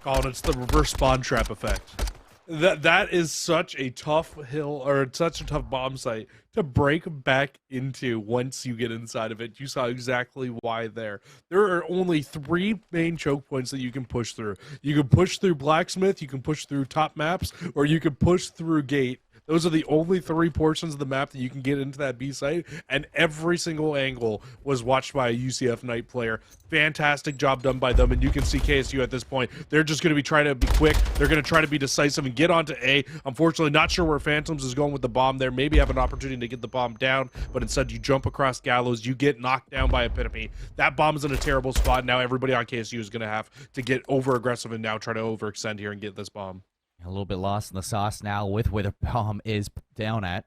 Colin, it's the reverse spawn trap effect. That is such a tough hill, or such a tough bomb site to break back into once you get inside of it. You saw exactly why there. There are only 3 main choke points that you can push through. You can push through Blacksmith, you can push through top maps, or you can push through gate. Those are the only 3 portions of the map that you can get into that B site, and every single angle was watched by a UCF Knight player. Fantastic job done by them, and you can see KSU at this point. They're just going to be trying to be quick. They're going to try to be decisive and get onto A. Unfortunately, not sure where Phantoms is going with the bomb there. Maybe have an opportunity to get the bomb down, but instead you jump across Gallows. You get knocked down by Epitome. That bomb is in a terrible spot. Now everybody on KSU is going to have to get over-aggressive and now try to overextend here and get this bomb. A little bit lost in the sauce now with where the bomb is down at.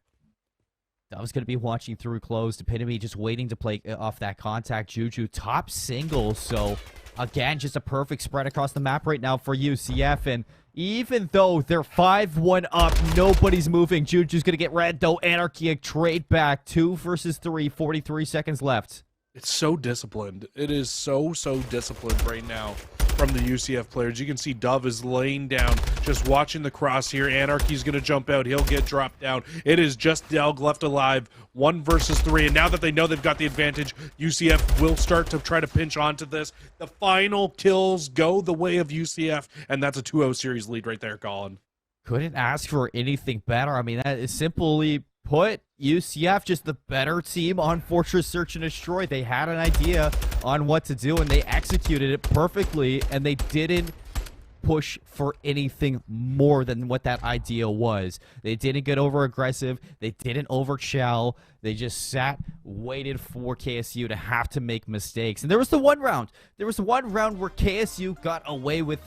Dove's going to be watching through close. Epitome just waiting to play off that contact. Juju top single. So, again, just a perfect spread across the map right now for UCF. And even though they're 5-1 up, nobody's moving. Juju's going to get red, though. Anarchy a trade back. 2 versus 3, 43 seconds left. It's so disciplined. It is so disciplined right now from the UCF players. You can see Dove is laying down, just watching the cross here. Anarchy's going to jump out. He'll get dropped down. It is just Delg left alive. 1 versus 3. And now that they know they've got the advantage, UCF will start to try to pinch onto this. The final kills go the way of UCF, and that's a 2-0 series lead right there, Colin. Couldn't ask for anything better. I mean, that is simply put, UCF just the better team on Fortress Search and Destroy. They had an idea on what to do, and they executed it perfectly, and they didn't push for anything more than what that idea was. They didn't get over aggressive. They didn't over chow. They just sat, waited for KSU to have to make mistakes. And there was the one round. There was one round where KSU got away with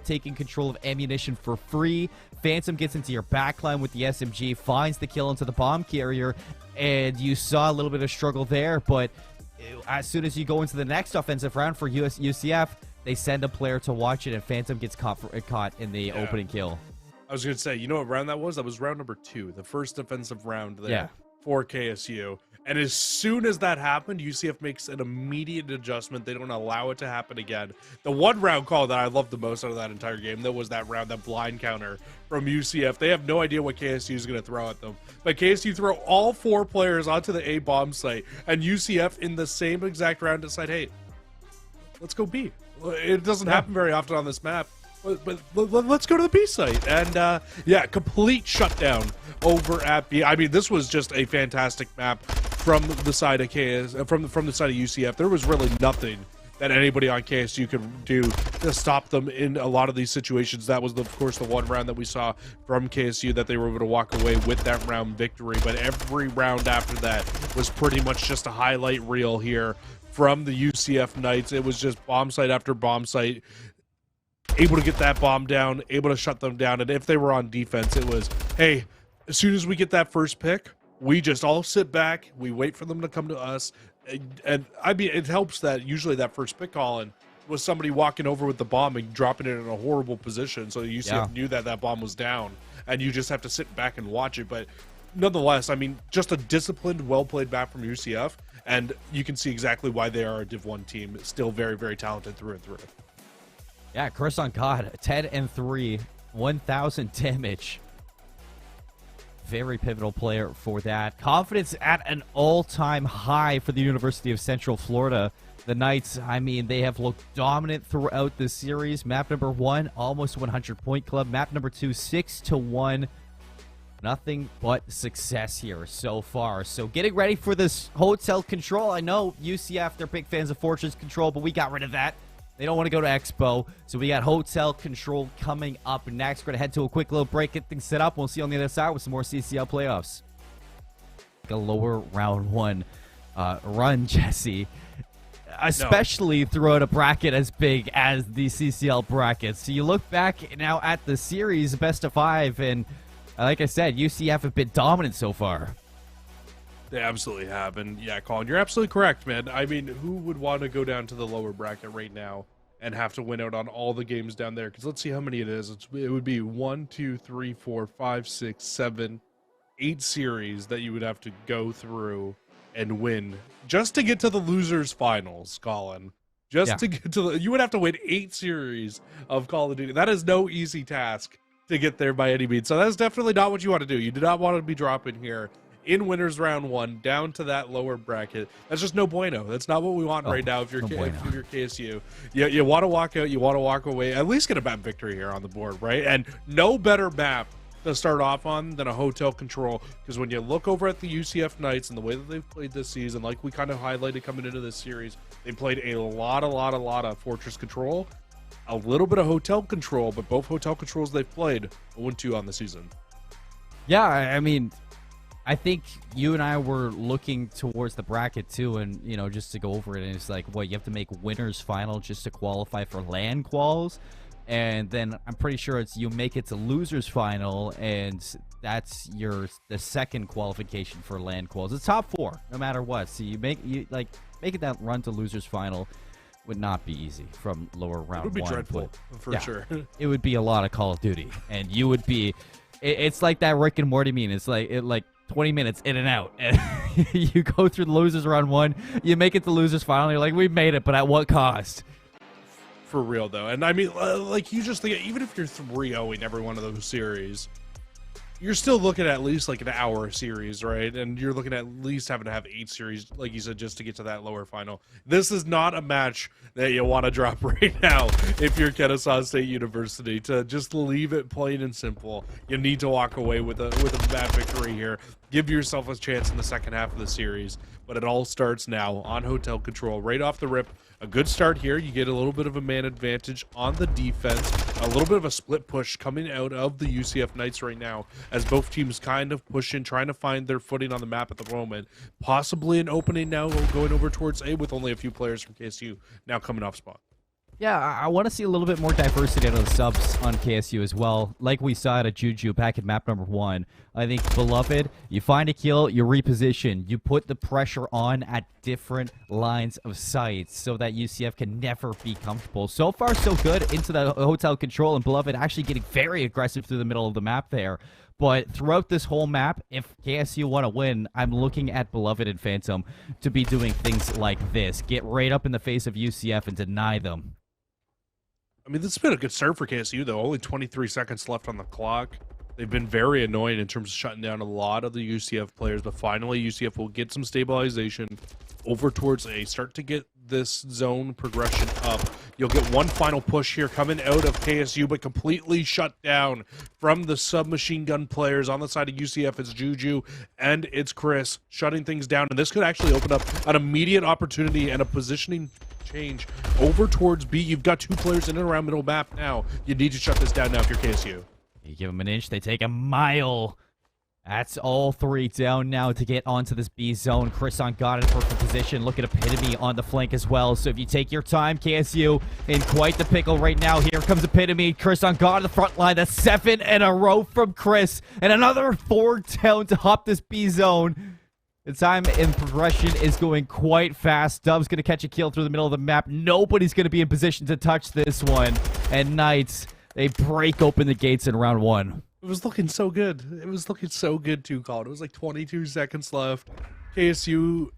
taking control of ammunition for free. Phantom gets into your backline with the SMG, finds the kill into the bomb carrier, and you saw a little bit of struggle there. But as soon as you go into the next offensive round for UCF, they send a player to watch it, and Phantom gets caught in the opening kill. I was going to say, you know what round that was? That was round number 2, the first defensive round there for KSU. And as soon as that happened, UCF makes an immediate adjustment. They don't allow it to happen again. The one round call that I loved the most out of that entire game, that was that round, that blind counter from UCF. They have no idea what KSU is going to throw at them. But KSU throw all 4 players onto the A bomb site, and UCF in the same exact round decide, hey, let's go B. It doesn't happen very often on this map, but let's go to the B site. And yeah, complete shutdown over at B. I mean, this was just a fantastic map from the side of from the side of UCF. There was really nothing that anybody on KSU could do to stop them in a lot of these situations. That was, of course, the one round that we saw from KSU that they were able to walk away with that round victory. But every round after that was pretty much just a highlight reel here from the UCF Knights. It was just bomb site after bomb site, able to get that bomb down, able to shut them down. And if they were on defense, it was, hey, as soon as we get that first pick, we just all sit back, we wait for them to come to us. And I mean, it helps that usually that first pick, Colin, was somebody walking over with the bomb and dropping it in a horrible position. So UCF knew that that bomb was down, and you just have to sit back and watch it. But nonetheless, I mean, just a disciplined, well-played back from UCF, and you can see exactly why they are a Div 1 team. Still very, very talented through and through. Yeah, Curse on God, 10-3, 1,000 damage. Very pivotal player for that. Confidence at an all-time high for the University of Central Florida. The Knights, I mean, they have looked dominant throughout this series. Map number 1, almost 100-point club. Map number 2, 6-1. Nothing but success here so far. So getting ready for this hotel control. I know UCF, they're big fans of Fortress Control, but we got rid of that. They don't want to go to Expo. So we got Hotel Control coming up next. We're going to head to a quick little break, get things set up. We'll see you on the other side with some more CCL playoffs. A lower round 1 run, Jesse. Especially throughout a bracket as big as the CCL bracket. So you look back now at the series, best of 5, and like I said, UCF have been dominant so far. They absolutely have. And yeah, Colin, you're absolutely correct, man. I mean, who would want to go down to the lower bracket right now and have to win out on all the games down there? Because let's see how many it is. It would be 1, 2, 3, 4, 5, 6, 7, 8 series that you would have to go through and win just to get to the losers finals, Colin. Just to get to you would have to win 8 series of Call of Duty. That is no easy task to get there by any means. So that's definitely not what you want to do. You do not want to be dropping here in winners round 1 down to that lower bracket. That's just no bueno. That's not what we want right now. If you're if you're KSU, you want to walk out, you want to walk away, at least get a map victory here on the board, right? And no better map to start off on than a Hotel Control, because when you look over at the UCF Knights and the way that they've played this season, like we kind of highlighted coming into this series, they played a lot of Fortress Control, a little bit of Hotel Control, but both Hotel Controls they've played 0-2 on the season. Yeah, I mean, I think you and I were looking towards the bracket too, and you know, just to go over it, and it's like, what, you have to make winners final just to qualify for LAN quals, and then I'm pretty sure it's you make it to losers final, and that's the second qualification for LAN quals. It's top 4 no matter what. So making that run to losers final would not be easy from lower round 1. It would be dreadful for sure. It would be a lot of Call of Duty, and you would be. It's like that Rick and Morty meme. It's like 20 minutes in and out. And you go through the losers round 1, you make it to losers final, you're like, we made it, but at what cost? For real, though. And I mean, like, you just think, even if you're 3-0 every one of those series, you're still looking at least like an hour series, right? And you're looking at least having to have 8 series, like you said, just to get to that lower final. This is not a match that you want to drop right now if you're Kennesaw State University. To just leave it plain and simple, you need to walk away with a bad victory here. Give yourself a chance in the second half of the series. But it all starts now on Hotel Control. Right off the rip, a good start here. You get a little bit of a man advantage on the defense. A little bit of a split push coming out of the UCF Knights right now, as both teams kind of push in, trying to find their footing on the map at the moment. Possibly an opening now going over towards A, with only a few players from KSU now coming off spot. Yeah, I want to see a little bit more diversity out of the subs on KSU as well. Like we saw at Juju back at map number 1. I think Beloved, you find a kill, you reposition, you put the pressure on at different lines of sight so that UCF can never be comfortable. So far, so good into the Hotel Control, and Beloved actually getting very aggressive through the middle of the map there. But throughout this whole map, if KSU want to win, I'm looking at Beloved and Phantom to be doing things like this. Get right up in the face of UCF and deny them. I mean, this has been a good start for KSU, though. Only 23 seconds left on the clock. They've been very annoying in terms of shutting down a lot of the UCF players, but finally UCF will get some stabilization over towards A, start to get this zone progression up. You'll get one final push here coming out of KSU, but completely shut down from the submachine gun players on the side of UCF. It's Juju and it's Chris shutting things down, and this could actually open up an immediate opportunity and a positioning change over towards B. You've got 2 players in and around middle map now. You need to shut this down now if you're KSU. You give them an inch, they take a mile. That's all 3 down now to get onto this B zone. Chris on God in perfect position. Look at Epitome on the flank as well. So if you take your time, KSU in quite the pickle right now. Here comes Epitome. Chris on God on the front line. That's 7 in a row from Chris. And another 4 down to hop this B zone. The time in progression is going quite fast. Dove's going to catch a kill through the middle of the map. Nobody's going to be in position to touch this one. And Knights, they break open the gates in round 1. It was looking so good. It was looking so good too, COD. It was like 22 seconds left. KSU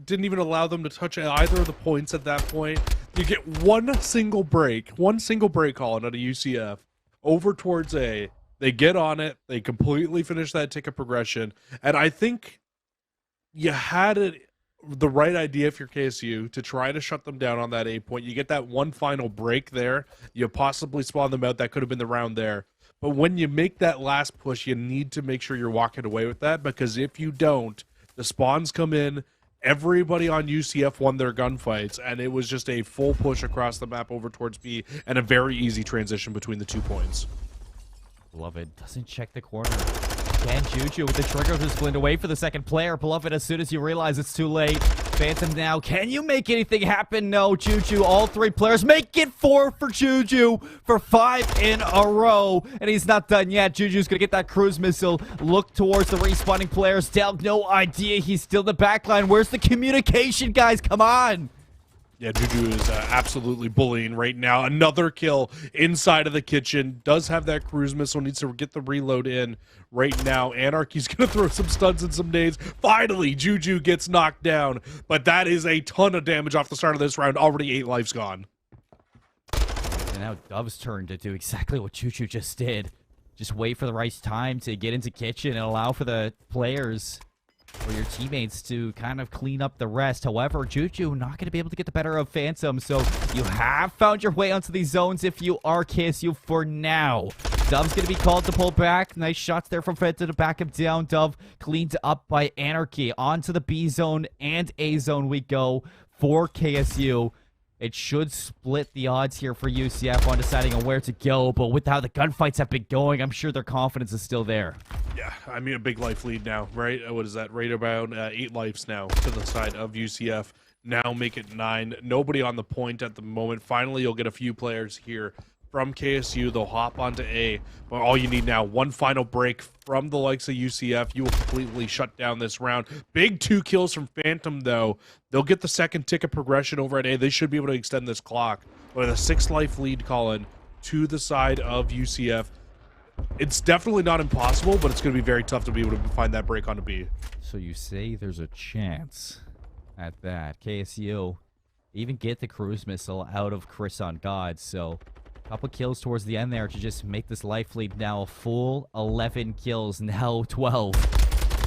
didn't even allow them to touch either of the points at that point. You get one single break, Colin, out of UCF over towards A. They get on it. They completely finish that ticket progression. And I think you had the right idea if you're KSU to try to shut them down on that A point. You get that one final break there. You possibly spawn them out. That could have been the round there. But when you make that last push, you need to make sure you're walking away with that, because if you don't, the spawns come in, everybody on UCF won their gunfights, and it was just a full push across the map over towards B, and a very easy transition between the 2 points. Beloved doesn't check the corner. Again, Juju with the trigger who's flinned away for the second player. Beloved, as soon as you realize it's too late. Phantom now. Can you make anything happen? No, Juju. All 3 players make it 4 for Juju for 5 in a row. And he's not done yet. Juju's going to get that cruise missile. Look towards the respawning players. Delg, no idea. He's still in the backline. Where's the communication, guys? Come on. Yeah, Juju is absolutely bullying right now. Another kill inside of the kitchen. Does have that cruise missile. Needs to get the reload in right now. Anarchy's going to throw some stuns and some nades. Finally, Juju gets knocked down. But that is a ton of damage off the start of this round. Already 8 lives gone. And now Dove's turn to do exactly what Juju just did. Just wait for the right time to get into kitchen and allow for the players or your teammates to kind of clean up the rest. However, Juju not going to be able to get the better of Phantom, so you have found your way onto these zones if you are KSU for now. Dove's going to be called to pull back. Nice shots there from Phantom to back him down. Dove cleaned up by Anarchy. Onto the B zone and A zone we go for KSU. It should split the odds here for UCF on deciding on where to go, but with how the gunfights have been going, I'm sure their confidence is still there. Yeah, I mean, a big life lead now, right? What is that? Right about 8 lives now to the side of UCF. Now make it 9. Nobody on the point at the moment. Finally, you'll get a few players here from KSU. They'll hop onto A. But all you need now, one final break from the likes of UCF. You will completely shut down this round. Big 2 kills from Phantom, though. They'll get the second ticket progression over at A. They should be able to extend this clock. With a 6 life lead, Colin, to the side of UCF. It's definitely not impossible, but it's going to be very tough to be able to find that break onto B. So you say there's a chance at that. KSU even get the cruise missile out of Chris on God, so a couple kills towards the end there to just make this life lead now a full 11 kills, now 12.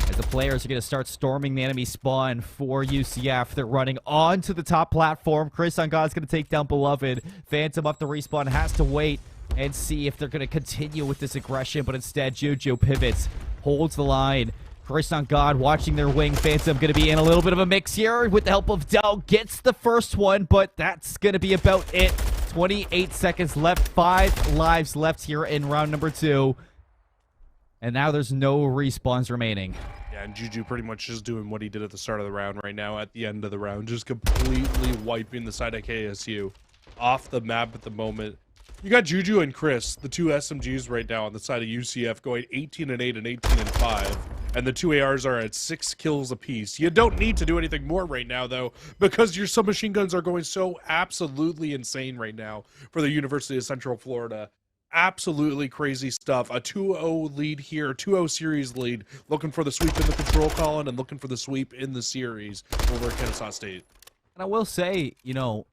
As the players are going to start storming the enemy spawn for UCF. They're running onto the top platform. Chris on God's going to take down Beloved. Phantom up the respawn, has to wait and see if they're going to continue with this aggression, but instead Juju pivots, holds the line. Chris on God watching their wing. Phantom going to be in a little bit of a mix here with the help of Dell. Gets the first one, but that's going to be about it. 28 seconds left, 5 lives left here in round number 2. And now there's no respawns remaining. Yeah, and Juju pretty much just doing what he did at the start of the round right now at the end of the round. Just completely wiping the side of KSU off the map at the moment. You got Juju and Chris, the 2 SMGs right now on the side of UCF, going 18-8 and 18-5. And the 2 ARs are at 6 kills apiece. You don't need to do anything more right now, though, because your submachine guns are going so absolutely insane right now for the University of Central Florida. Absolutely crazy stuff. A 2-0 lead here, 2-0 series lead. Looking for the sweep in the control, Colin, and looking for the sweep in the series over at Kennesaw State. And I will say, you know,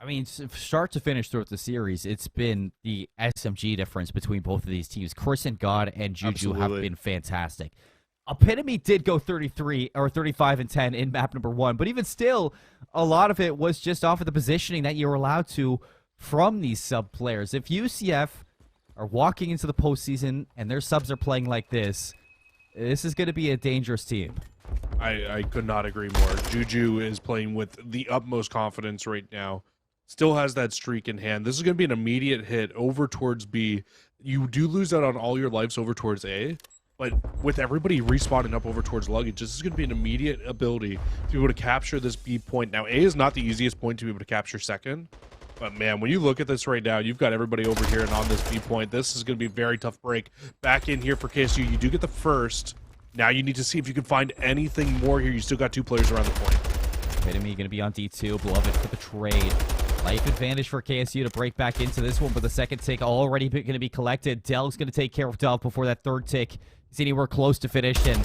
I mean, start to finish throughout the series, it's been the SMG difference between both of these teams. Chris and God and Juju have been fantastic. Epitome did go 33 or 35 and 10 in map number 1, but even still, a lot of it was just off of the positioning that you were allowed to from these sub players. If UCF are walking into the postseason and their subs are playing like this is going to be a dangerous team. I could not agree more. Juju is playing with the utmost confidence right now. Still has that streak in hand. This is going to be an immediate hit over towards B. You do lose out on all your lives over towards A, but with everybody respawning up over towards luggage, this is going to be an immediate ability to be able to capture this B point. Now, A is not the easiest point to be able to capture second, but man, when you look at this right now, you've got everybody over here and on this B point. This is going to be a very tough break. Back in here for KSU, you do get the first. Now you need to see if you can find anything more here. You still got 2 players around the point. Epitome going to be on D2. Beloved for the trade. Life advantage for KSU to break back into this one, but the second tick already going to be collected. Del's going to take care of Delph before that third tick is anywhere close to finished, and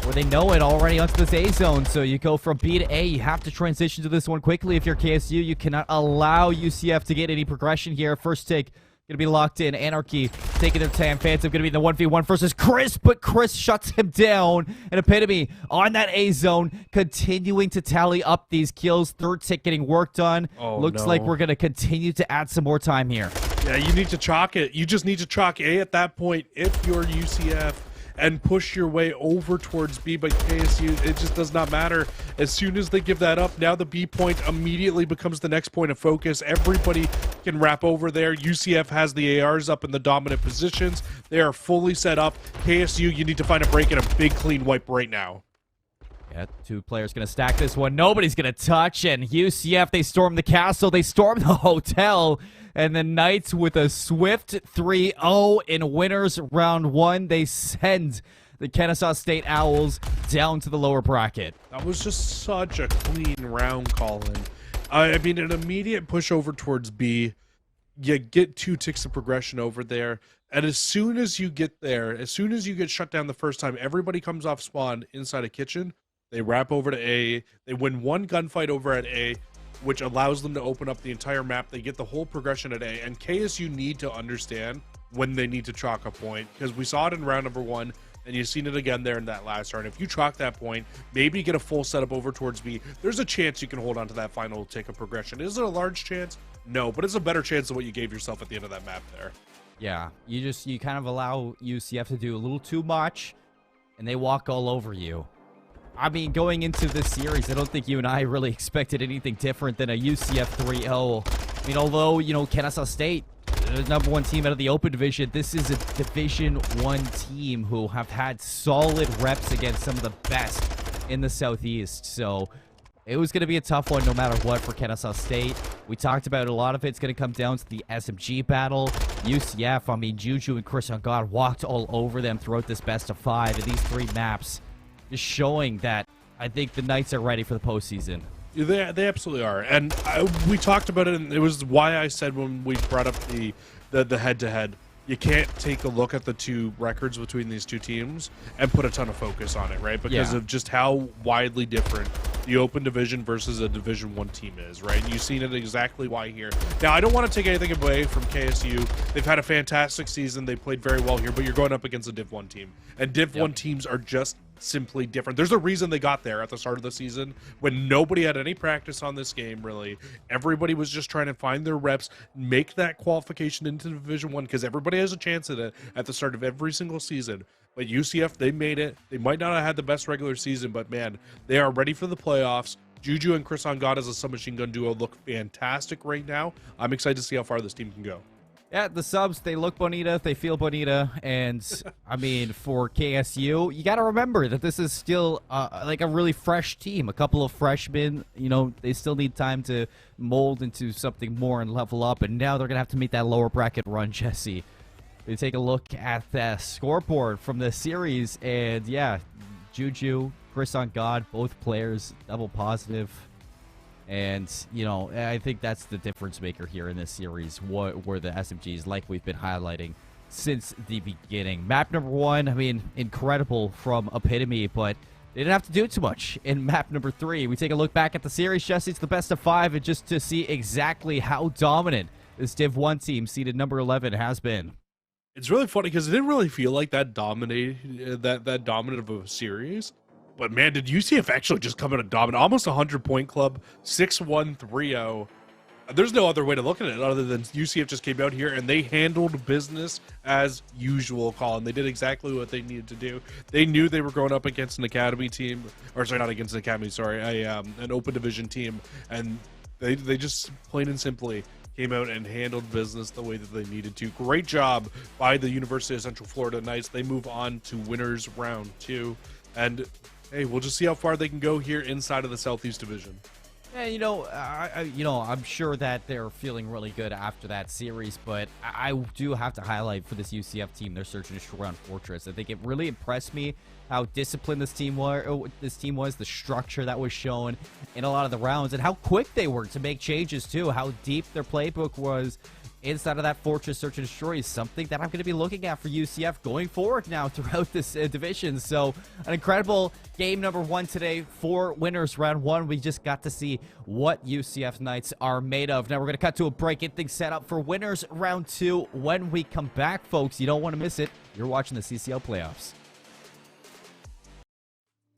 where they know it already onto this A zone. So you go from B to A. You have to transition to this one quickly. If you're KSU, you cannot allow UCF to get any progression here. First tick going to be locked in. Anarchy taking their time. Phantom going to be in the 1v1 versus Chris, but Chris shuts him down. And Epitome on that A zone, continuing to tally up these kills. Third tick getting worked on. Looks like we're going to continue to add some more time here. Yeah, you need to chalk it. You just need to chalk A at that point if you're UCF and push your way over towards B, but KSU, it just does not matter. As soon as they give that up, now the B point immediately becomes the next point of focus. Everybody can wrap over there. UCF has the ARs up in the dominant positions. They are fully set up. KSU, you need to find a break and a big clean wipe right now. Yeah, 2 players going to stack this one. Nobody's going to touch, and UCF, they storm the castle. They storm the hotel. And the Knights with a swift 3-0 in winners round 1. They send the Kennesaw State Owls down to the lower bracket. That was just such a clean round, Colin. I mean, an immediate push over towards B. You get 2 ticks of progression over there. And as soon as you get there, as soon as you get shut down the first time, everybody comes off spawn inside a kitchen. They wrap over to A. They win 1 gunfight over at A, which allows them to open up the entire map. They get the whole progression at A, and KSU need to understand when they need to chalk a point, because we saw it in round number 1, and you've seen it again there in that last round. If you chalk that point, maybe get a full setup over towards B, there's a chance you can hold on to that final tick of progression. Is it a large chance? No, but it's a better chance than what you gave yourself at the end of that map there. Yeah, you kind of allow UCF to do a little too much, and they walk all over you. I mean, going into this series, I don't think you and I really expected anything different than a UCF 3-0. I mean, although, you know, Kennesaw State, the #1 team out of the open division, this is a Division 1 team who have had solid reps against some of the best in the Southeast. So it was going to be a tough one no matter what for Kennesaw State. We talked about a lot of it's going to come down to the SMG battle. UCF, I mean, Juju and Chris on God walked all over them throughout this best of 5 in these 3 maps. Just showing that I think the Knights are ready for the postseason. They absolutely are, and we talked about it, and it was why I said when we brought up the head-to-head, you can't take a look at the 2 records between these 2 teams and put a ton of focus on it, right? Because of just how widely different the open division versus a Division 1 team is, right? And you've seen it exactly why here. Now, I don't want to take anything away from KSU. They've had a fantastic season. They played very well here, but you're going up against a Div 1 team, and Div 1 teams are just simply different. There's a reason they got there at the start of the season when nobody had any practice on this game, really. Everybody was just trying to find their reps, make that qualification into Division 1, because everybody has a chance at it at the start of every single season. But UCF, they made it. They might not have had the best regular season, but man, they are ready for the playoffs. Juju and Chris on God as a submachine gun duo look fantastic right now. I'm excited to see how far this team can go. Yeah, the subs, they look bonita, they feel bonita, and, I mean, for KSU, you got to remember that this is still, like, a really fresh team. A couple of freshmen, you know, they still need time to mold into something more and level up, and now they're going to have to make that lower bracket run, Jesse. We take a look at the scoreboard from the series, and, yeah, Juju, Chris on God, both players, double positive. And, you know, I think that's the difference maker here in this series, where the SMGs, like we've been highlighting since the beginning. Map number 1, I mean, incredible from Epitome, but they didn't have to do too much in map number 3. We take a look back at the series, Jesse. It's the best of 5, and just to see exactly how dominant this Div 1 team, seeded number 11, has been. It's really funny because it didn't really feel like that dominant of a series. But man, did UCF actually just come in a dominant, almost 100-point club, 6-1, 3-0. There's no other way to look at it other than UCF just came out here and they handled business as usual, Colin. They did exactly what they needed to do. They knew they were going up against an academy team, or sorry, not against an academy, sorry, an open division team, and they just plain and simply came out and handled business the way that they needed to. Great job by the University of Central Florida Knights. They move on to winners round 2, and hey, we'll just see how far they can go here inside of the Southeast Division. Yeah, I'm sure that they're feeling really good after that series, but I do have to highlight for this UCF team, their search and destroy on Fortress. I think it really impressed me how disciplined this team was, the structure that was shown in a lot of the rounds, and how quick they were to make changes too. How deep their playbook was inside of that Fortress search and destroy is something that I'm going to be looking at for UCF going forward now throughout this division. So an incredible game number 1 today for winners round 1. We just got to see what UCF Knights are made of. Now we're going to cut to a break, get things set up for winners round 2. When we come back, folks, you don't want to miss it. You're watching the CCL playoffs.